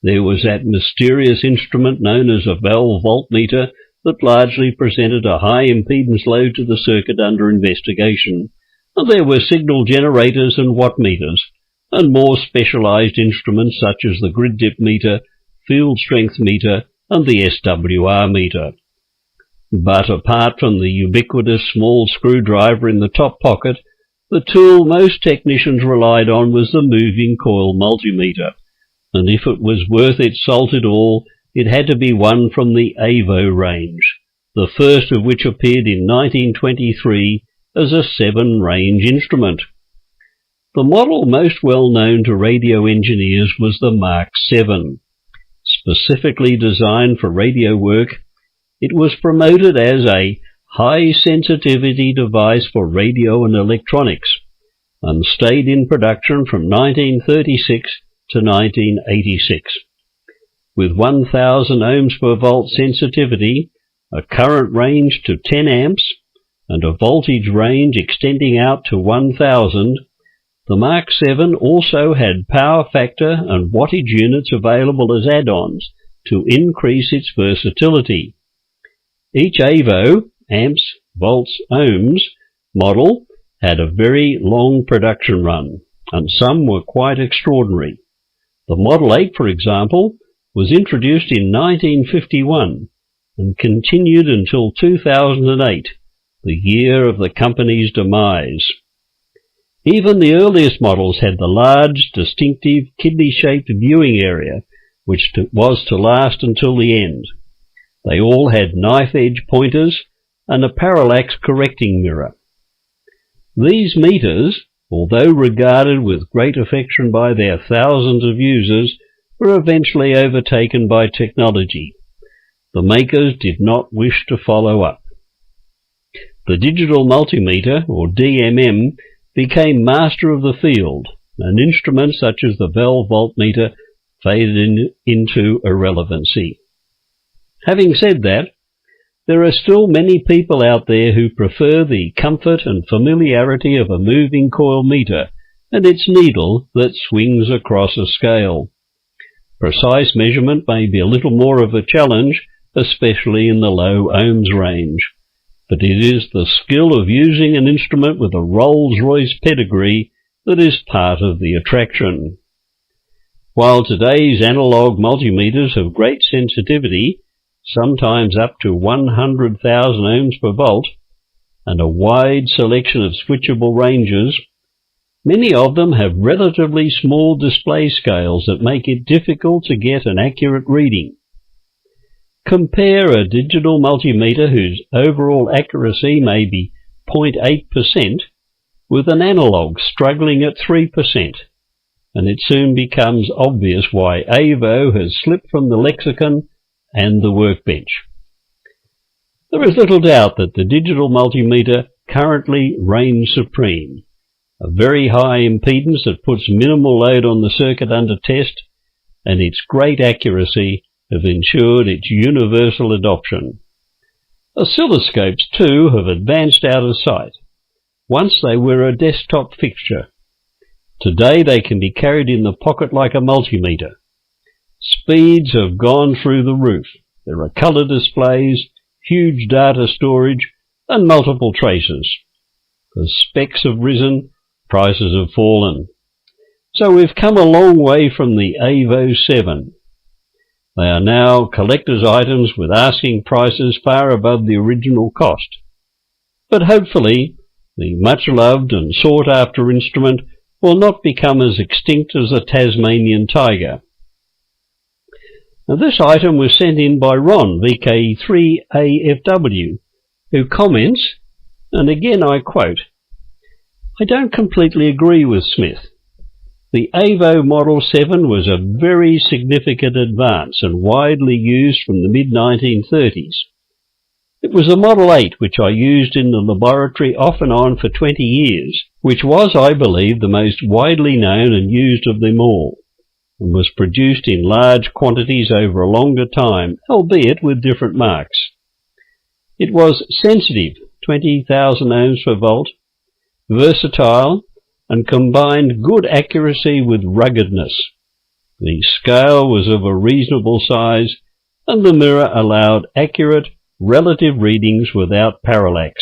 There was that mysterious instrument known as a Bell voltmeter that largely presented a high impedance load to the circuit under investigation, and there were signal generators and wattmeters, and more specialized instruments such as the grid dip meter, field strength meter, and the SWR meter. But apart from the ubiquitous small screwdriver in the top pocket, the tool most technicians relied on was the moving coil multimeter, and if it was worth its salt at all, it had to be one from the AVO range, the first of which appeared in 1923 as a 7-range instrument. The model most well known to radio engineers was the Mark VII. Specifically designed for radio work, it was promoted as a high-sensitivity device for radio and electronics, and stayed in production from 1936 to 1986. With 1000 ohms per volt sensitivity, a current range to 10 amps, and a voltage range extending out to 1000, the Mark VII also had power factor and wattage units available as add-ons to increase its versatility. Each AVO, amps, volts, ohms, model had a very long production run, and some were quite extraordinary. The Model 8, for example, was introduced in 1951 and continued until 2008, the year of the company's demise. Even the earliest models had the large, distinctive, kidney-shaped viewing area, which was to last until the end. They all had knife-edge pointers and a parallax correcting mirror. These meters, although regarded with great affection by their thousands of users, were eventually overtaken by technology. The makers did not wish to follow up. The digital multimeter, or DMM, became master of the field, and instruments such as the Bell voltmeter faded into irrelevancy. Having said that, there are still many people out there who prefer the comfort and familiarity of a moving coil meter and its needle that swings across a scale. Precise measurement may be a little more of a challenge, especially in the low ohms range, but it is the skill of using an instrument with a Rolls-Royce pedigree that is part of the attraction. While today's analog multimeters have great sensitivity, sometimes up to 100,000 ohms per volt, and a wide selection of switchable ranges, many of them have relatively small display scales that make it difficult to get an accurate reading. Compare a digital multimeter whose overall accuracy may be 0.8% with an analog struggling at 3%, and it soon becomes obvious why AVO has slipped from the lexicon and the workbench. There is little doubt that the digital multimeter currently reigns supreme. A very high impedance that puts minimal load on the circuit under test, and its great accuracy have ensured its universal adoption. Oscilloscopes, too, have advanced out of sight. Once they were a desktop fixture. Today they can be carried in the pocket like a multimeter. Speeds have gone through the roof. There are colour displays, huge data storage, and multiple traces. The specs have risen, prices have fallen. So we've come a long way from the AVO 7. They are now collector's items with asking prices far above the original cost. But hopefully, the much-loved and sought-after instrument will not become as extinct as the Tasmanian tiger. Now, this item was sent in by Ron, VK3AFW, who comments, and again I quote, "I don't completely agree with Smith. The AVO Model 7 was a very significant advance and widely used from the mid-1930s. It was the Model 8 which I used in the laboratory off and on for 20 years, which was, I believe, the most widely known and used of them all, and was produced in large quantities over a longer time, albeit with different marks. It was sensitive, 20,000 ohms per volt, versatile, and combined good accuracy with ruggedness. The scale was of a reasonable size, and the mirror allowed accurate, relative readings without parallax."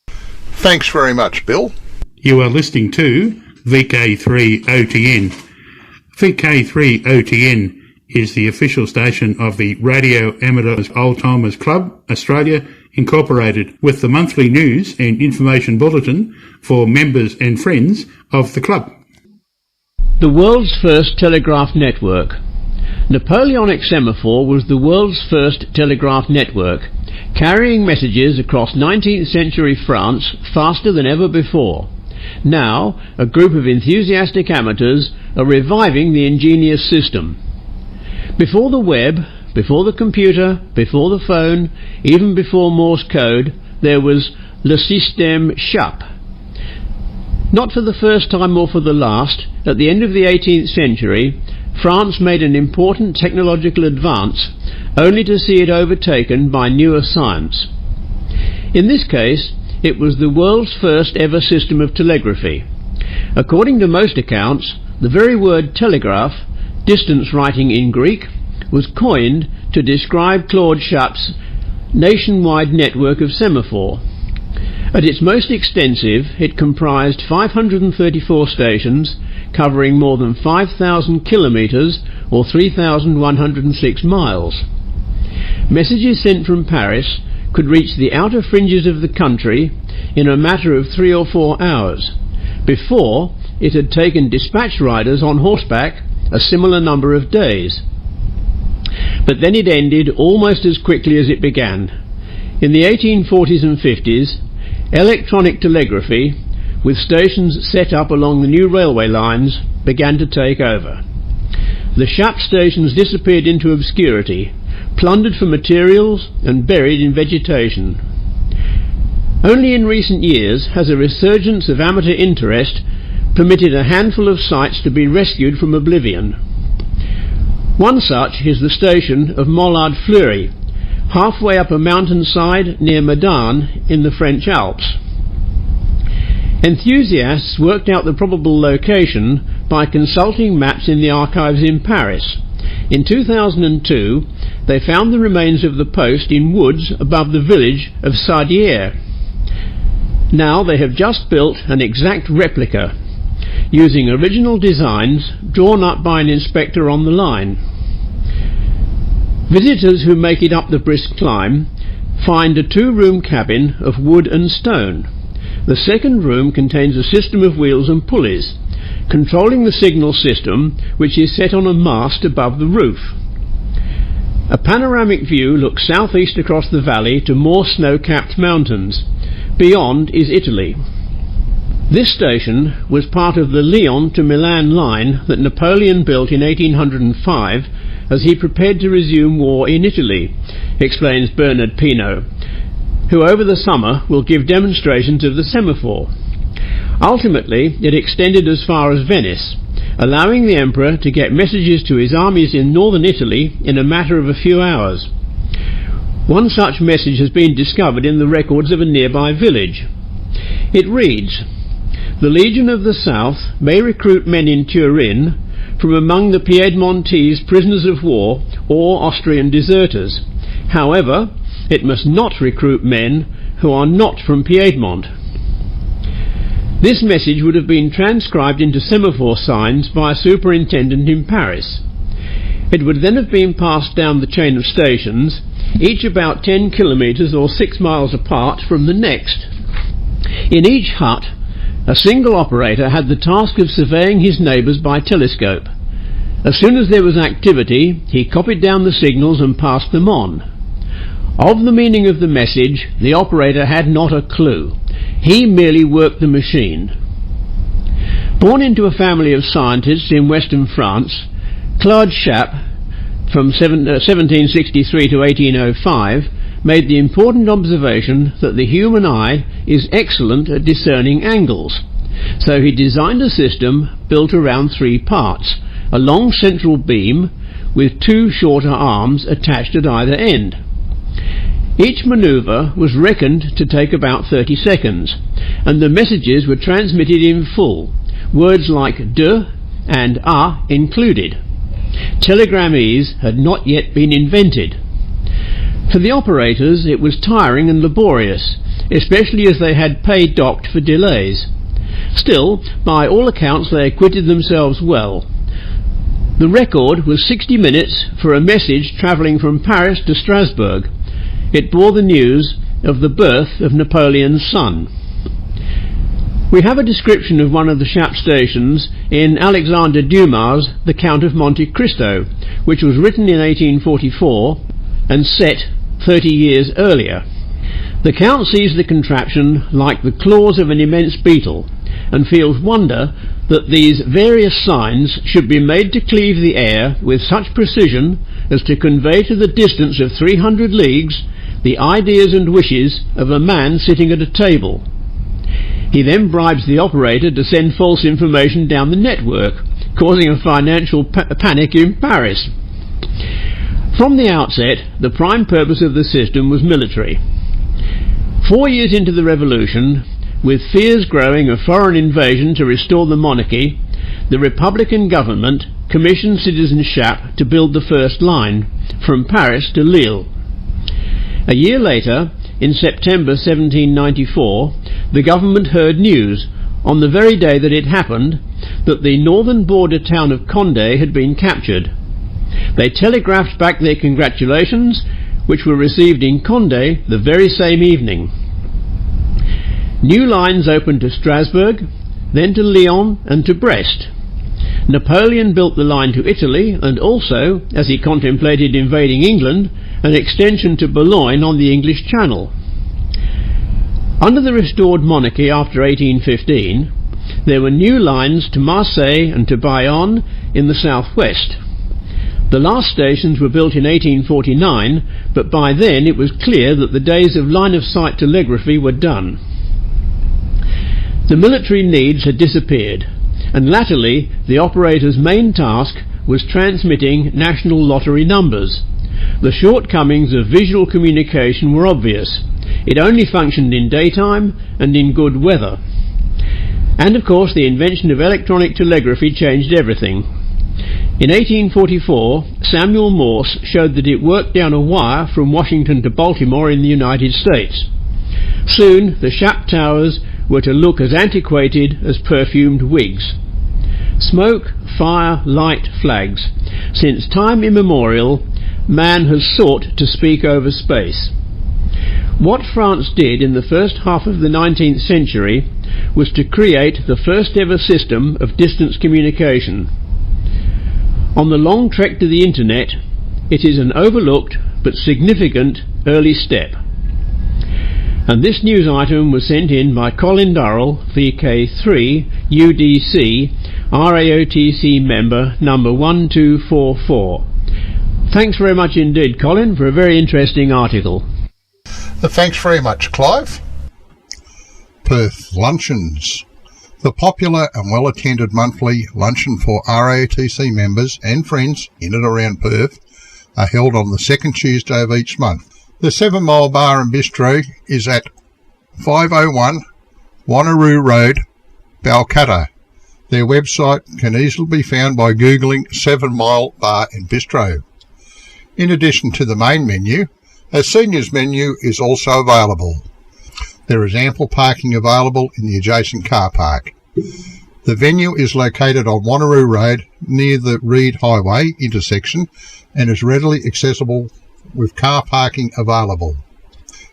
Thanks very much, Bill. You are listening to VK3OTN. VK3OTN is the official station of the Radio Amateurs Oldtimers Club, Australia, Incorporated, with the monthly news and information bulletin for members and friends of the club. The world's first telegraph network. Napoleonic semaphore was the world's first telegraph network, carrying messages across 19th century France faster than ever before. Now, a group of enthusiastic amateurs are reviving the ingenious system. Before the web, before the computer, before the phone, even before Morse code, there was le système Chappe. Not for the first time or for the last, at the end of the 18th century, France made an important technological advance, only to see it overtaken by newer science. In this case, it was the world's first ever system of telegraphy. According to most accounts, the very word telegraph, distance writing in Greek, was coined to describe Claude Chappe's nationwide network of semaphore. At its most extensive, it comprised 534 stations covering more than 5,000 kilometres or 3,106 miles. Messages sent from Paris could reach the outer fringes of the country in a matter of 3 or 4 hours. Before, it had taken dispatch riders on horseback a similar number of days. But then it ended almost as quickly as it began. In the 1840s and 50s, electronic telegraphy, with stations set up along the new railway lines, began to take over. The Chappe stations disappeared into obscurity, plundered for materials and buried in vegetation. Only in recent years has a resurgence of amateur interest permitted a handful of sites to be rescued from oblivion. One such is the station of Mollard-Fleury, halfway up a mountainside near Medan in the French Alps. Enthusiasts worked out the probable location by consulting maps in the archives in Paris. In 2002, they found the remains of the post in woods above the village of Sardières. Now they have just built an exact replica, using original designs drawn up by an inspector on the line. Visitors who make it up the brisk climb find a 2-room cabin of wood and stone. The second room contains a system of wheels and pulleys, controlling the signal system, which is set on a mast above the roof. A panoramic view looks southeast across the valley to more snow-capped mountains. Beyond is Italy. This station was part of the Lyon to Milan line that Napoleon built in 1805 as he prepared to resume war in Italy, explains Bernard Pinault, who over the summer will give demonstrations of the semaphore. Ultimately, it extended as far as Venice, allowing the emperor to get messages to his armies in northern Italy in a matter of a few hours. One such message has been discovered in the records of a nearby village. It reads, "The Legion of the South may recruit men in Turin from among the Piedmontese prisoners of war or Austrian deserters. However, it must not recruit men who are not from Piedmont." This message would have been transcribed into semaphore signs by a superintendent in Paris. It would then have been passed down the chain of stations, each about 10 kilometres or 6 miles apart from the next. In each hut, a single operator had the task of surveying his neighbours by telescope. As soon as there was activity, he copied down the signals and passed them on. Of the meaning of the message, the operator had not a clue. He merely worked the machine. Born into a family of scientists in western France, Claude Chappe, from 1763 to 1805, made the important observation that the human eye is excellent at discerning angles. So he designed a system built around 3 parts: a long central beam with 2 shorter arms attached at either end. Each manoeuvre was reckoned to take about 30 seconds, and the messages were transmitted in full, words like de and a included. Telegrammese had not yet been invented. For the operators it was tiring and laborious, especially as they had pay docked for delays. Still, by all accounts they acquitted themselves well. The record was 60 minutes for a message travelling from Paris to Strasbourg. It bore the news of the birth of Napoleon's son. We have a description of one of the Chappe stations in Alexandre Dumas' The Count of Monte Cristo, which was written in 1844 and set 30 years earlier. The Count sees the contraption like the claws of an immense beetle, and feels wonder that these various signs should be made to cleave the air with such precision as to convey to the distance of 300 leagues the ideas and wishes of a man sitting at a table. He then bribes the operator to send false information down the network, causing a financial panic in Paris. From the outset, the prime purpose of the system was military. 4 years into the revolution, with fears growing of foreign invasion to restore the monarchy, the Republican government commissioned Citizen Chappe to build the first line, from Paris to Lille. A year later, in September 1794, the government heard news, on the very day that it happened, that the northern border town of Condé had been captured. They telegraphed back their congratulations, which were received in Condé the very same evening. New lines opened to Strasbourg, then to Lyon and to Brest. Napoleon built the line to Italy and also, as he contemplated invading England, an extension to Boulogne on the English Channel. Under the restored monarchy after 1815, there were new lines to Marseille and to Bayonne in the southwest. The last stations were built in 1849, but by then it was clear that the days of line-of-sight telegraphy were done. The military needs had disappeared, and latterly the operator's main task was transmitting national lottery numbers. The shortcomings of visual communication were obvious. It only functioned in daytime and in good weather. And of course the invention of electronic telegraphy changed everything. In 1844, Samuel Morse showed that it worked down a wire from Washington to Baltimore in the United States. Soon the Sharp towers were to look as antiquated as perfumed wigs. Smoke, fire, light, flags. Since time immemorial, man has sought to speak over space. What France did in the first half of the 19th century was to create the first ever system of distance communication. On the long trek to the internet, it is an overlooked but significant early step. And this news item was sent in by Colin Durrell, VK3 UDC RAOTC member number 1244. Thanks very much indeed, Colin, for a very interesting article. Thanks very much, Clive. Perth Luncheons. The popular and well-attended monthly luncheon for RAOTC members and friends in and around Perth are held on the second Tuesday of each month. The 7 Mile Bar and Bistro is at 501 Wanneroo Road, Balcutta. Their website can easily be found by Googling 7 Mile Bar and Bistro. In addition to the main menu, a seniors menu is also available. There is ample parking available in the adjacent car park. The venue is located on Wanneroo Road near the Reed Highway intersection and is readily accessible with car parking available.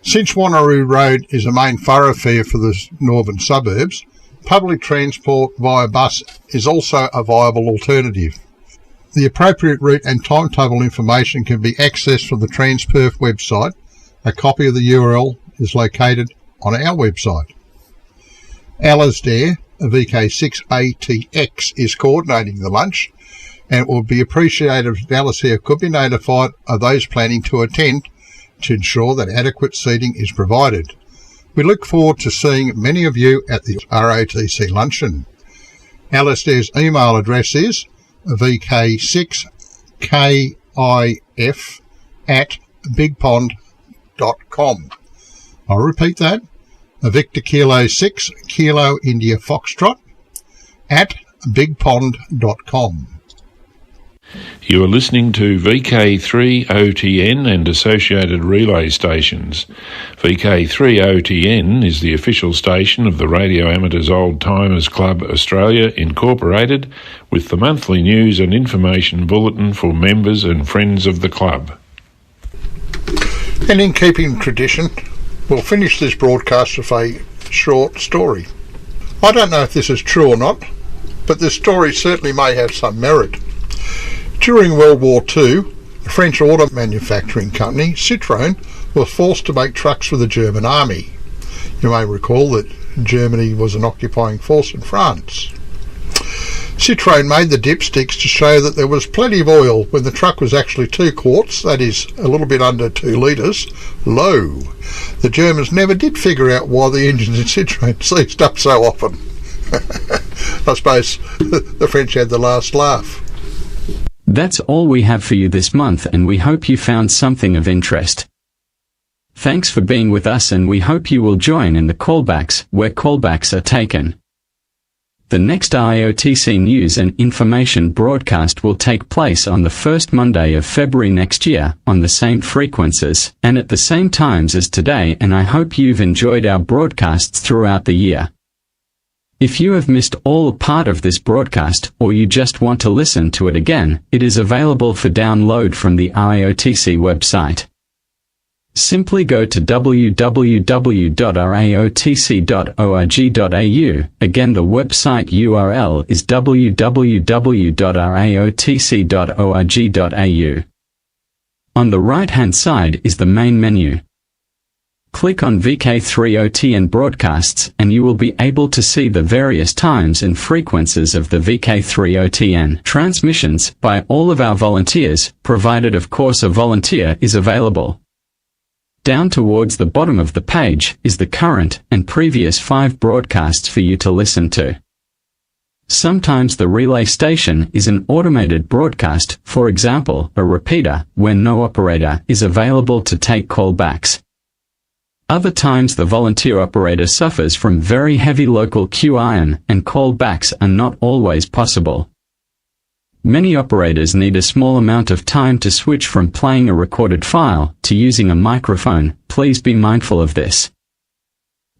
Since Wanneroo Road is a main thoroughfare for the northern suburbs, public transport via bus is also a viable alternative. The appropriate route and timetable information can be accessed from the Transperth website. A copy of the URL is located on our website. Alasdair, VK6ATX, is coordinating the lunch, and it would be appreciated if Alasdair could be notified of those planning to attend to ensure that adequate seating is provided. We look forward to seeing many of you at the RAOTC luncheon. Alasdair's email address is vk6kif@bigpond.com. I'll repeat that. Victor Kilo 6 Kilo India Foxtrot at bigpond.com. You are listening to VK3OTN and associated relay stations. VK3OTN is the official station of the Radio Amateurs Old Timers Club Australia Incorporated, with the monthly news and information bulletin for members and friends of the club. And in keeping tradition, we'll finish this broadcast with a short story. I don't know if this is true or not, but this story certainly may have some merit. During World War II, the French auto manufacturing company Citroën was forced to make trucks for the German army. You may recall that Germany was an occupying force in France. Citroën made the dipsticks to show that there was plenty of oil when the truck was actually 2 quarts, that is, a little bit under 2 litres, low. The Germans never did figure out why the engines in Citroën seized up so often. I suppose the French had the last laugh. That's all we have for you this month, and we hope you found something of interest. Thanks for being with us, and we hope you will join in the callbacks, where callbacks are taken. The next RAOTC news and information broadcast will take place on the first Monday of February next year, on the same frequencies, and at the same times as today, and I hope you've enjoyed our broadcasts throughout the year. If you have missed all or part of this broadcast, or you just want to listen to it again, it is available for download from the RAOTC website. Simply go to www.raotc.org.au. Again, the website URL is www.raotc.org.au. On the right-hand side is the main menu. Click on VK3OTN broadcasts and you will be able to see the various times and frequencies of the VK3OTN transmissions by all of our volunteers, provided of course a volunteer is available. Down towards the bottom of the page is the current and previous 5 broadcasts for you to listen to. Sometimes the relay station is an automated broadcast, for example, a repeater, when no operator is available to take callbacks. Other times the volunteer operator suffers from very heavy local Q iron, and callbacks are not always possible. Many operators need a small amount of time to switch from playing a recorded file to using a microphone. Please be mindful of this.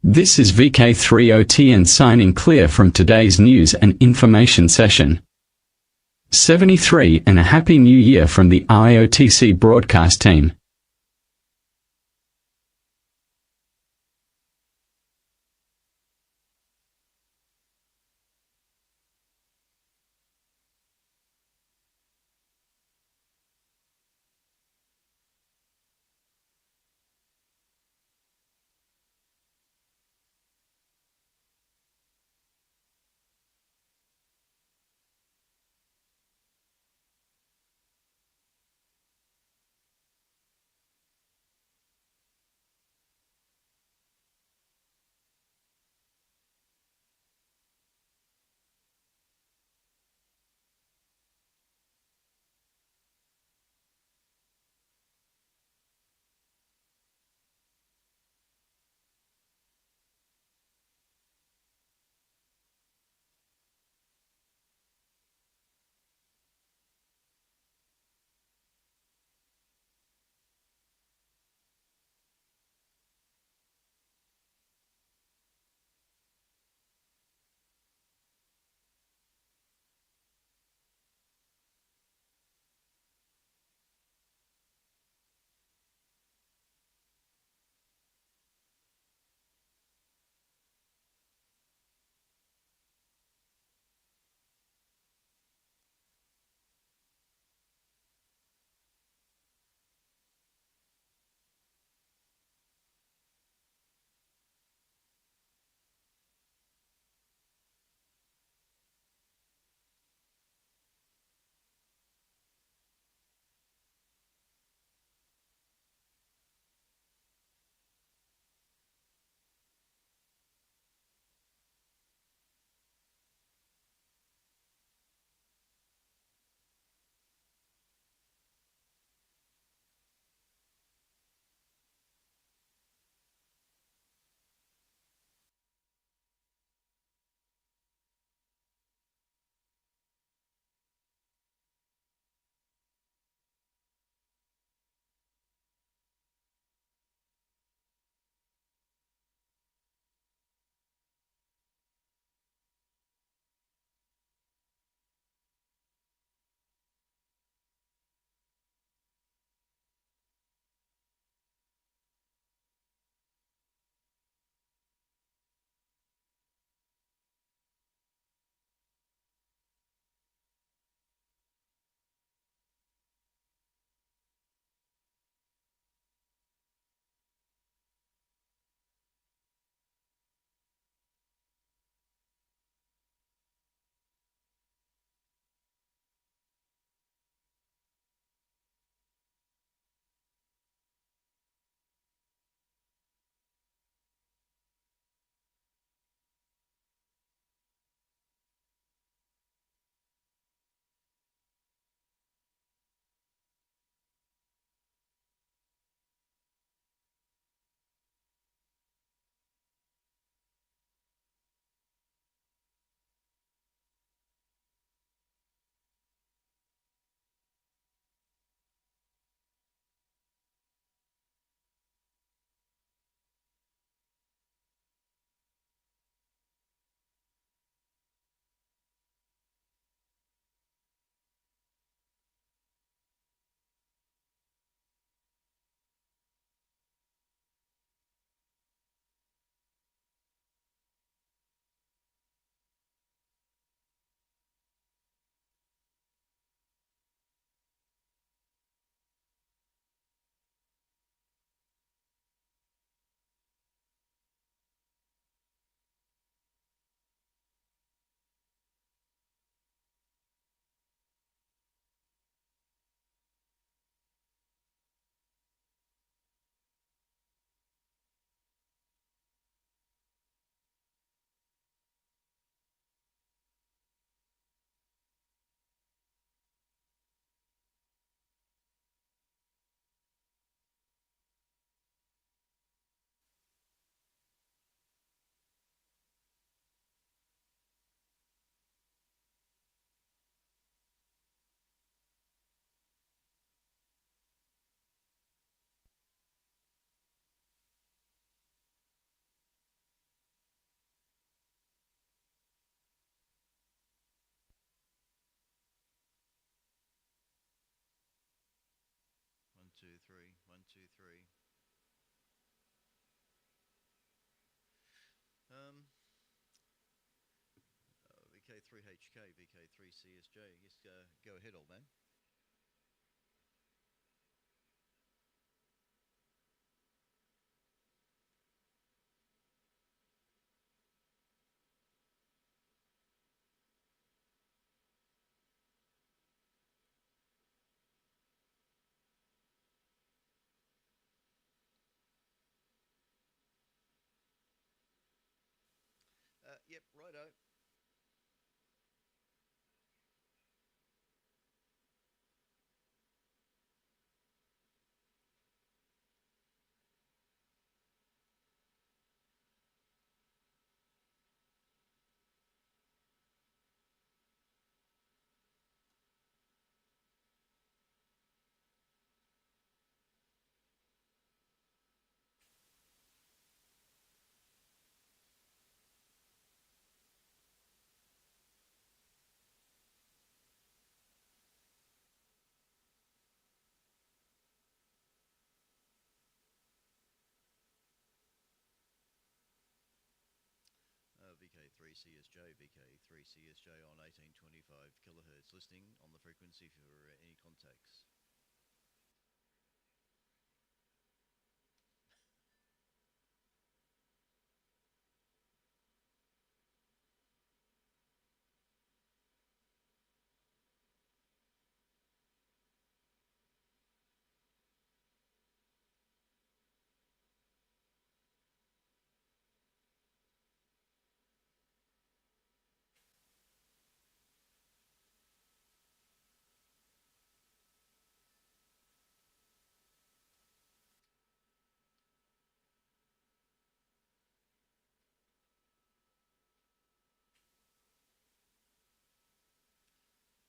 This is VK3OTN signing clear from today's news and information session. 73 and a Happy New Year from the IOTC broadcast team. 2, 3. 1, 2, 3. VK3HK, VK3CSJ. Yes, go ahead, old man. Yep, righto. VK3CSJ, VK3CSJ on 1825 kilohertz, listening on the frequency for any contacts.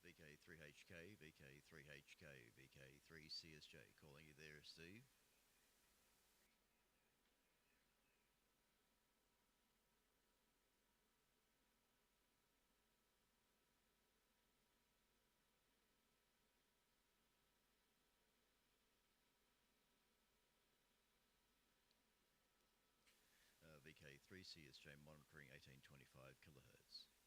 VK3HK, VK3HK, VK3CSJ, calling you there, Steve. VK3CSJ monitoring 1825 kilohertz.